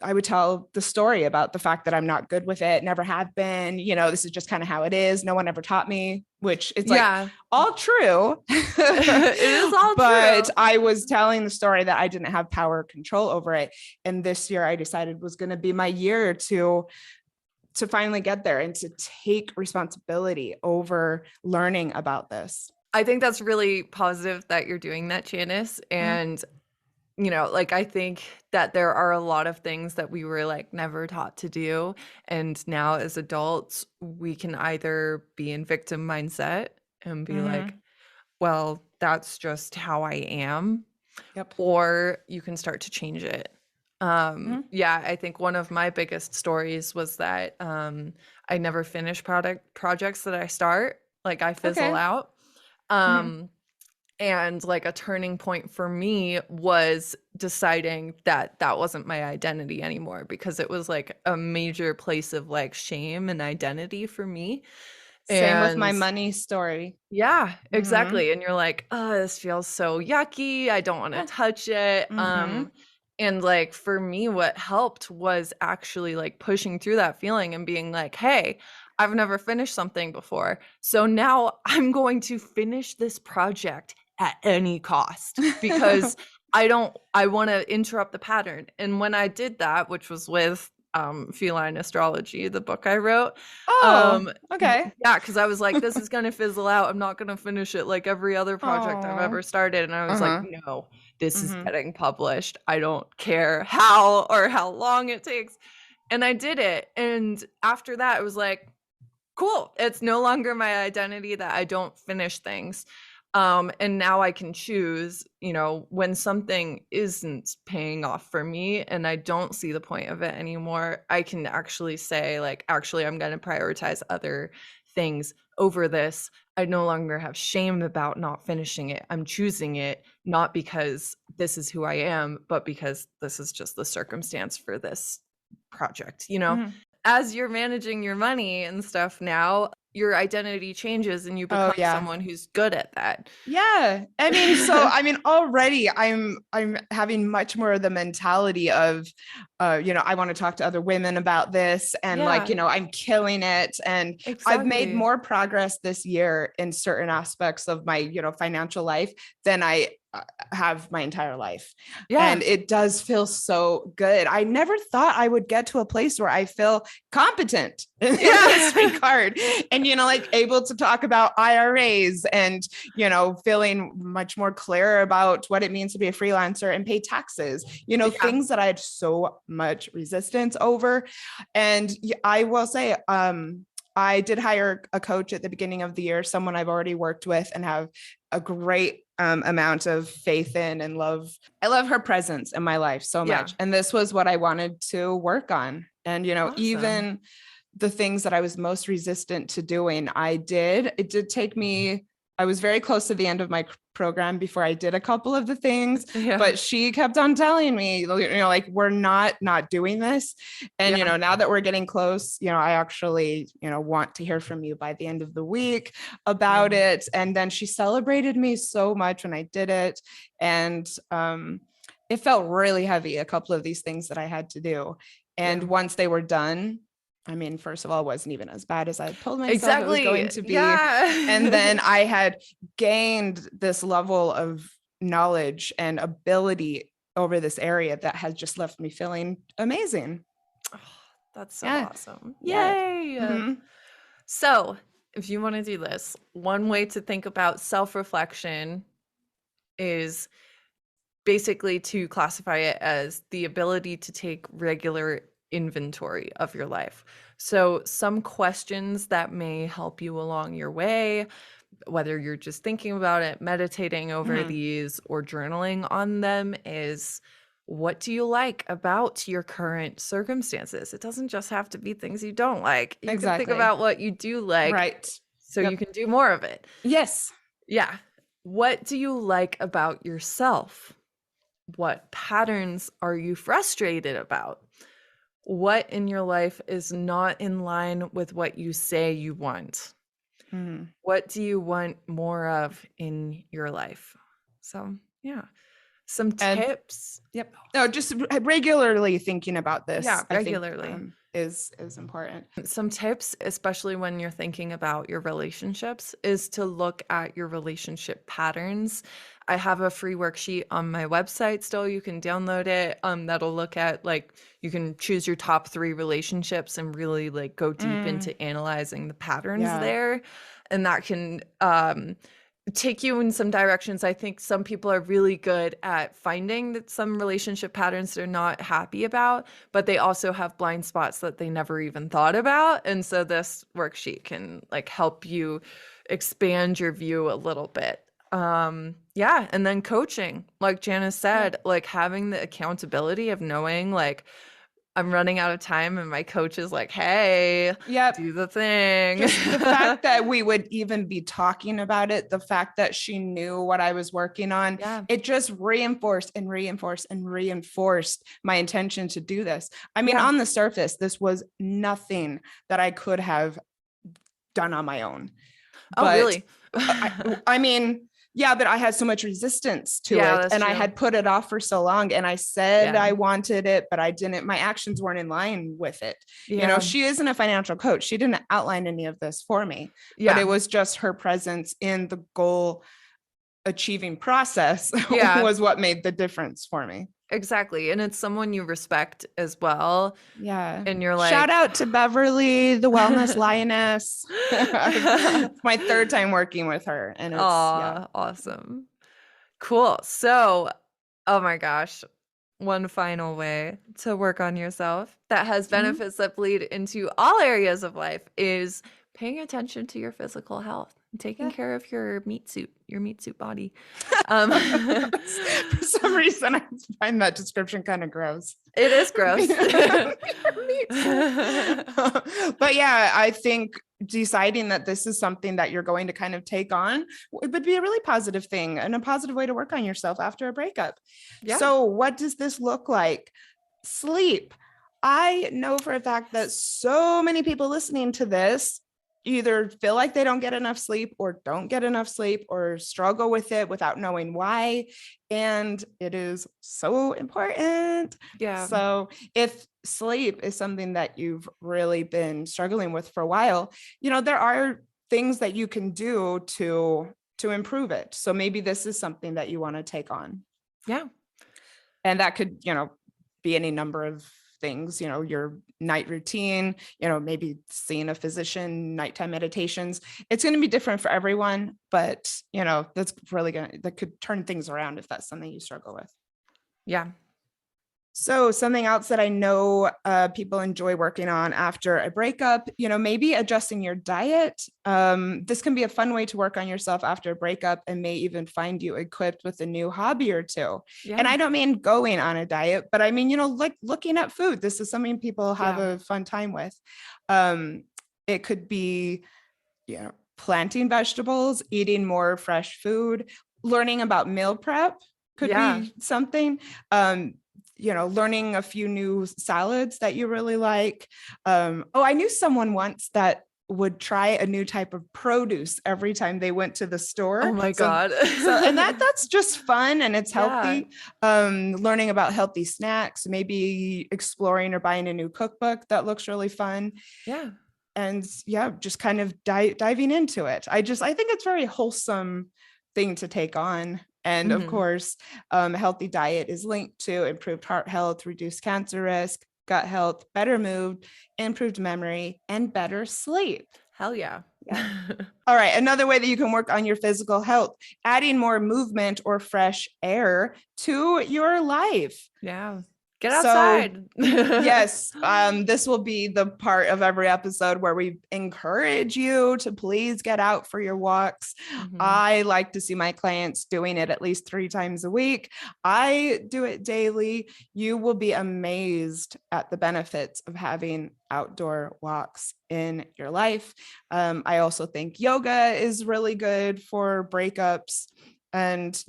I would tell the story about the fact that I'm not good with it, never have been, this is just kind of how it is. No one ever taught me, which is like Yeah. all true. It is all But true. I was telling the story that I didn't have power or control over it. And this year I decided was going to be my year to finally get there and to take responsibility over learning about this. I think that's really positive that you're doing that, Janice. And, I think that there are a lot of things that we were like never taught to do. And now as adults, we can either be in victim mindset and be like, well, that's just how I am. Yep. Or you can start to change it. Yeah, I think one of my biggest stories was that I never finish projects that I start. Like I fizzle out. And like a turning point for me was deciding that that wasn't my identity anymore, because it was like a major place of like shame and identity for me. Same with my And money story. yeah, exactly. And you're like, oh, this feels so yucky. I don't want to touch it. And like for me, what helped was actually like pushing through that feeling and being like, hey, I've never finished something before. So now I'm going to finish this project at any cost, because I want to interrupt the pattern. And when I did that, which was with Feline Astrology, the book I wrote. Okay. Yeah, because I was like, this is gonna fizzle out. I'm not gonna finish it like every other project I've ever started. And I was like, no, this is getting published. I don't care how or how long it takes. And I did it. And after that, it was like, cool. It's no longer my identity that I don't finish things. And now I can choose, when something isn't paying off for me and I don't see the point of it anymore, I can actually say like, actually, I'm going to prioritize other things over this. I no longer have shame about not finishing it. I'm choosing it, not because this is who I am, but because this is just the circumstance for this project, As you're managing your money and stuff now, your identity changes and you become someone who's good at that. Yeah. I mean, already I'm having much more of the mentality of, I want to talk to other women about this, and I'm killing it. And I've made more progress this year in certain aspects of my, financial life than I have my entire life. And it does feel so good. I never thought I would get to a place where I feel competent in this regard, and like able to talk about IRAs, and feeling much more clear about what it means to be a freelancer and pay taxes, things that I had so much resistance over. And I will say, I did hire a coach at the beginning of the year, someone I've already worked with and have a great amount of faith in and love. I love her presence in my life so much. And this was what I wanted to work on. And, even the things that I was most resistant to doing, I did. It did take me, I was very close to the end of my program before I did a couple of the things, Yeah. but she kept on telling me, like, we're not doing this. And, Yeah. now that we're getting close, I actually, want to hear from you by the end of the week about it. And then she celebrated me so much when I did it. And, it felt really heavy, a couple of these things that I had to do. And once they were done, I mean, first of all, it wasn't even as bad as I told myself it was going to be. Yeah. And then I had gained this level of knowledge and ability over this area that has just left me feeling amazing. Oh, that's so Yeah. awesome. Yeah. Yay. Mhm. So, if you want to do this, one way to think about self-reflection is basically to classify it as the ability to take regular inventory of your life. So, some questions that may help you along your way, whether you're just thinking about it, meditating over these, or journaling on them, is what do you like about your current circumstances? It doesn't just have to be things you don't like. You can think Exactly. about what you do like, Right. so you can do more of it. Yes. Yeah. What do you like about yourself? What patterns are you frustrated about? What in your life is not in line with what you say you want? Mhm. What do you want more of in your life? So, yeah. Some And tips. yep. No, just regularly thinking about Yeah, this, I think, regularly. is important. Some tips, especially when you're thinking about your relationships, is to look at your relationship patterns. I have a free worksheet on my website still. You can download it. That'll look at, like, you can choose your top 3 relationships and really like go deep into analyzing the patterns Yeah. there. And that can take you in some directions. I think some people are really good at finding that some relationship patterns they're not happy about, but they also have blind spots that they never even thought about. And so this worksheet can like help you expand your view a little bit. Yeah, and then coaching, like Janice said, like having the accountability of knowing like I'm running out of time and my coach is like, hey, Yep. do the thing. Just the fact that we would even be talking about it, the fact that she knew what I was working on, Yeah. it just reinforced and reinforced and reinforced my intention to do this. I mean, on the surface, this was nothing that I could have done on my own. Oh, But really? I mean, yeah, but I had so much resistance to Yeah, it, that's and I true. had put it off for so long, and I said Yeah. I wanted it, but I didn't. My actions weren't in line with it. Yeah. She isn't a financial coach. She didn't outline any of this for me, but Yeah. it was just her presence in the goal achieving process Yeah. was what made the difference for me. Exactly. And it's someone you respect as well. Yeah. And you're like, shout out to Beverly, the wellness lioness. It's my 3rd time working with her, and it's awesome. Cool. So, oh my gosh, one final way to work on yourself that has benefits that bleed into all areas of life is paying attention to your physical health and taking care of your meat suit body. For some reason, I find that description kind of gross. It is gross. But yeah, I think deciding that this is something that you're going to kind of take on would be a really positive thing and a positive way to work on yourself after a breakup. Yeah. So what does this look like? Sleep. I know for a fact that so many people listening to this either feel like they don't get enough sleep or don't get enough sleep or struggle with it without knowing why. And it is so important. Yeah. So if sleep is something that you've really been struggling with for a while, there are things that you can do to improve it. So maybe this is something that you want to take on. Yeah. And that could, be any number of things, your night routine, maybe seeing a physician, nighttime meditations. It's going to be different for everyone, but that's really that could turn things around if that's something you struggle with. Yeah. So something else that I know people enjoy working on after a breakup, maybe adjusting your diet. This can be a fun way to work on yourself after a breakup and may even find you equipped with a new hobby or two. Yeah. And I don't mean going on a diet, but I mean, like looking at food. This is something people have a fun time with. It could be, planting vegetables, eating more fresh food, learning about meal prep could Yeah. be something. Um, learning a few new salads that you really like. Oh, I knew someone once that would try a new type of produce every time they went to the Oh store. my So, God. and that's just fun and it's Yeah. healthy. Learning about healthy snacks, maybe exploring or buying a new cookbook that looks really fun. Yeah. And yeah, just kind of diving into it. I think it's very wholesome thing to take on. And of Mhm. course, a healthy diet is linked to improved heart health, reduced cancer risk, gut health, better mood, improved memory, and better sleep. Hell yeah. Yeah. All right. Another way that you can work on your physical health, adding more movement or fresh air to your life. Yeah. Get So outside. yes, this will be the part of every episode where we encourage you to please get out for your walks. Mhm. I like to see my clients doing it at least 3 times a week. I do it daily. You will be amazed at the benefits of having outdoor walks in your life. I also think yoga is really good for breakups. And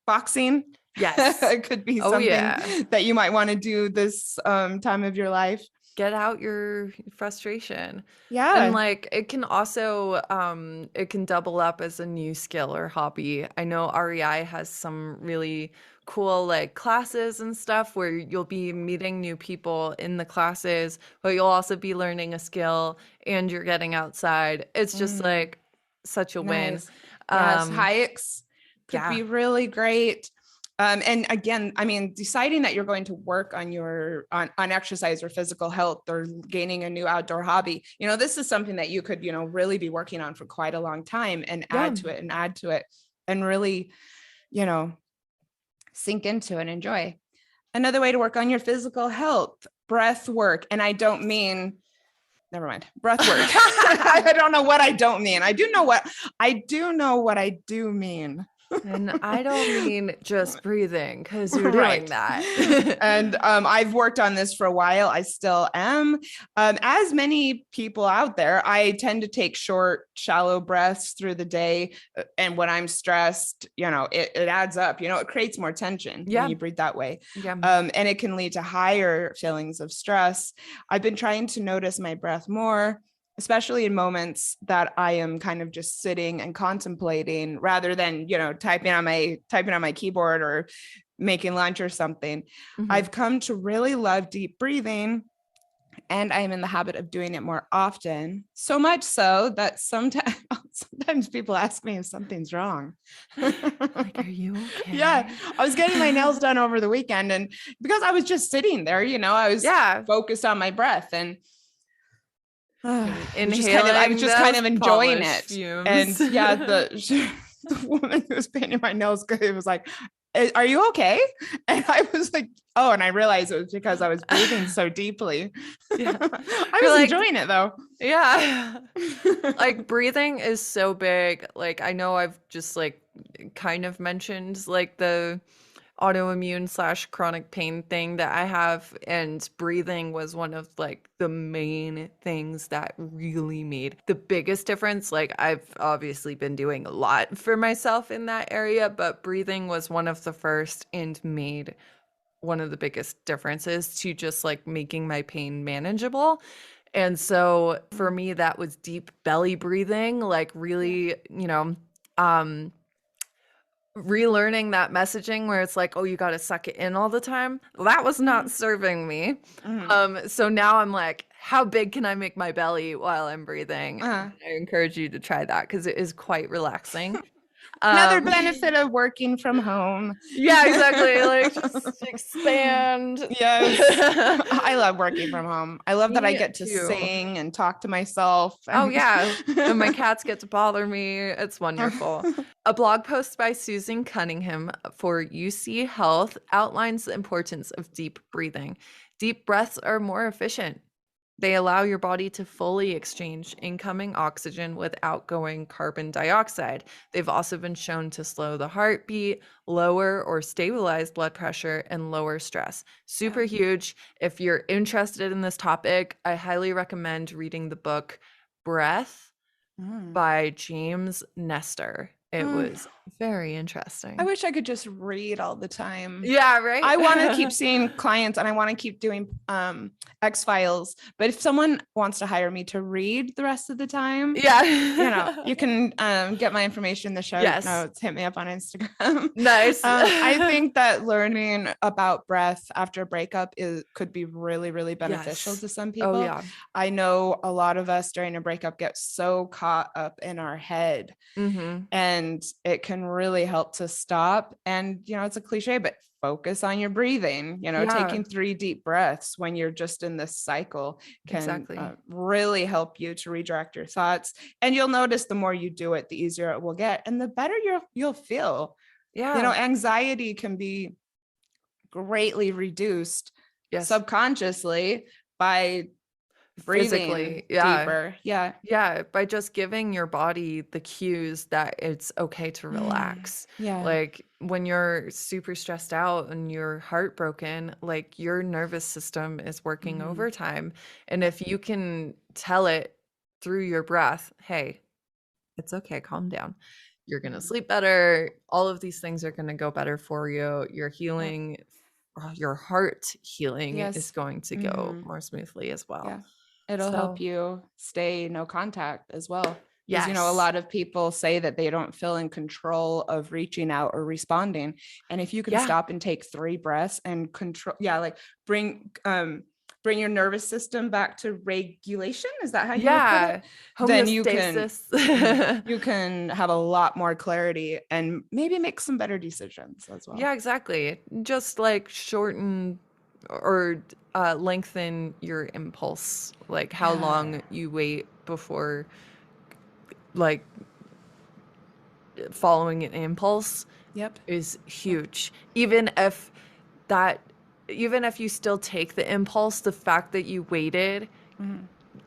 boxing Yes. could be Oh something yeah. that you might want to do this time of your life. Get out your frustration. And Yeah. like it can also it can double up as a new skill or hobby. I know REI has some really cool like classes and stuff where you'll be meeting new people in the classes, but you'll also be learning a skill and you're getting outside. It's just Mm, like such a win. nice. Yes. Um Hikes could yeah. be really great. And again, I mean, deciding that you're going to work on your on exercise or physical health or gaining a new outdoor hobby, this is something that you could, really be working on for quite a long time and Yeah. add to it and really, you know, sink into and enjoy. Another way to work on your physical health, breath work. And I don't mean, never mind, breath work. I don't know what I don't mean. I do know what I do mean. And I don't mean just breathing because you're doing Right. that. And I've worked on this for a while. I still am. As many people out there, I tend to take short, shallow breaths through the day. And when I'm stressed, it adds up. It creates more tension when Yeah. you breathe that way. Yeah. And it can lead to higher feelings of stress. I've been trying to notice my breath more, especially in moments that I am kind of just sitting and contemplating rather than, typing on my keyboard or making lunch or something. Mhm. I've come to really love deep breathing and I am in the habit of doing it more often. So much so that sometimes people ask me if something's wrong. Like, are you Yeah, okay? I was getting my nails done over the weekend and because I was just sitting there, I was Yeah. focused on my breath and And I was inhaling just kind those of enjoying polish it. fumes. And yeah, the woman who was painting my nails was like, "Are you okay?" And I was like, "Oh," and I realized it was because I was breathing so deeply. Yeah. I You're was like, enjoying it though. yeah. Like breathing is so big. Like I know I've just like kind of mentioned like the autoimmune slash chronic pain thing that I have, and breathing was one of like the main things that really made the biggest difference. Like I've obviously been doing a lot for myself in that area, but breathing was one of the first and made one of the biggest differences to just like making my pain manageable. And so for me, that was deep belly breathing, like Yeah. really, um, relearning that messaging where it's like, oh, you got to suck it in all the time. That was not serving me. Mhm. So now I'm like, how big can I make my belly while I'm breathing? Uh-huh. I encourage you to try that because it is quite relaxing. Another Um, benefit of working from home. yeah, exactly. Like just expand. Yes. I love working from home. I love that I Me get to too. sing and talk to myself. Oh, And yeah. And my cats get to bother me. It's wonderful. A blog post by Susan Cunningham for UC Health outlines the importance of deep breathing. Deep breaths are more efficient. They allow your body to fully exchange incoming oxygen with outgoing carbon dioxide. They've also been shown to slow the heartbeat, lower or stabilize blood pressure, and lower stress. Yeah. Super huge. If you're interested in this topic, I highly recommend reading the book Breath Mm. by James Nestor. It was very interesting. I wish I could just read all the time. Yeah, right? I want to keep seeing clients and I want to keep doing X-Files. But if someone wants to hire me to read the rest of the time, Yeah. you can get my information in the show notes. Hit me up on Instagram. Nice. I think that learning about breath after a breakup could be really, really beneficial to some people. Oh, yeah. I know a lot of us during a breakup get so caught up in our head, and it can really help to stop. And, it's a cliche, but focus on your breathing, taking 3 deep breaths when you're just in this cycle can really help you to redirect your thoughts. And you'll notice the more you do it, the easier it will get and the better you'll feel. Yeah. Anxiety can be greatly reduced subconsciously by breathing deeper. Yeah. By just giving your body the cues that it's okay to relax. Like when you're super stressed out and you're heartbroken, like your nervous system is working overtime. And if you can tell it through your breath, hey, it's okay, calm down. You're going to sleep better. All of these things are going to go better for you. Your healing, your heart healing is going to go more smoothly as well. It'll help you stay no contact as well. Because, a lot of people say that they don't feel in control of reaching out or responding. And if you can stop and take 3 breaths and control, like bring your nervous system back to regulation. Is that how you would put it? Then you can have a lot more clarity and maybe make some better decisions as well. Yeah, exactly. Just like shorten or lengthen your impulse, like how long you wait before like following an impulse is huge. Even if you still take the impulse, the fact that you waited,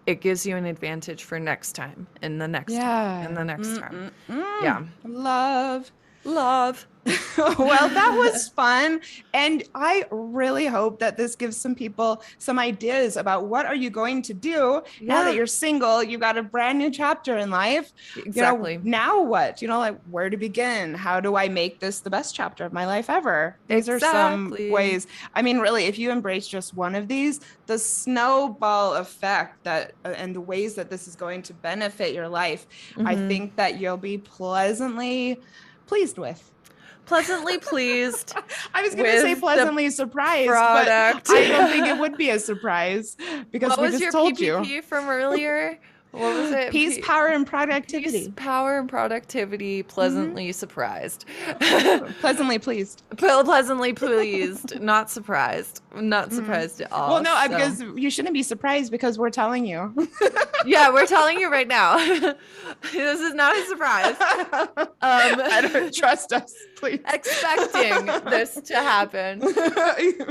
it gives you an advantage for next time and the next time and the next time. Yeah. Love. Well, that was fun. And I really hope that this gives some people some ideas about what are you going to do now that you're single, you got a brand new chapter in life. Exactly. Now what? Like where to begin? How do I make this the best chapter of my life ever? These are some ways. I mean, really, if you embrace just one of these, the snowball effect and the ways that this is going to benefit your life, I think that you'll be pleasantly pleased with. Pleasantly pleased. I was going to say pleasantly surprised, product. but I don't think it would be a surprise because we just told you. What was your PPP from earlier? What was it? Peace, power, and productivity. Peace, power, and productivity. Pleasantly surprised. Pleasantly pleased. Pleasantly pleased. Not surprised. Not surprised at all. Well, no, because you shouldn't be surprised because we're telling you. Yeah, we're telling you right now. This is not a surprise. I don't trust us, please. Expecting this to happen.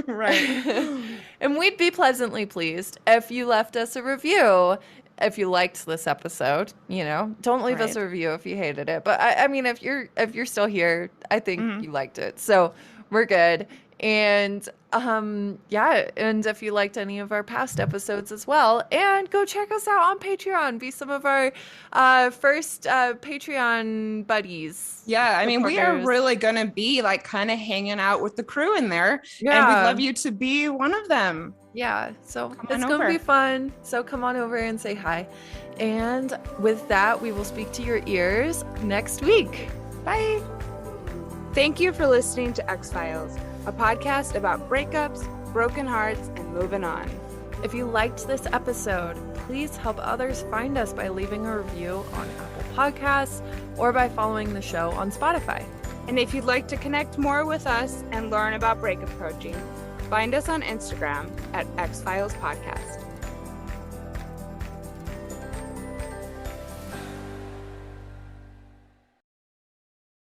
Right. And we'd be pleasantly pleased if you left us a review. If you liked this episode, don't leave us a review if you hated it. But I mean, if you're still here, I think you liked it. So we're good. And and if you liked any of our past episodes as well, and go check us out on Patreon. Be some of our first Patreon buddies. Yeah, I mean, we are really gonna be like kind of hanging out with the crew in there. Yeah. And we'd love you to be one of them. Yeah, so it's going to be fun. So come on over and say hi. And with that, we will speak to your ears next week. Bye. Thank you for listening to X-Files, a podcast about breakups, broken hearts, and moving on. If you liked this episode, please help others find us by leaving a review on Apple Podcasts or by following the show on Spotify. And if you'd like to connect more with us and learn about breakup coaching, find us on Instagram at X-Files Podcast.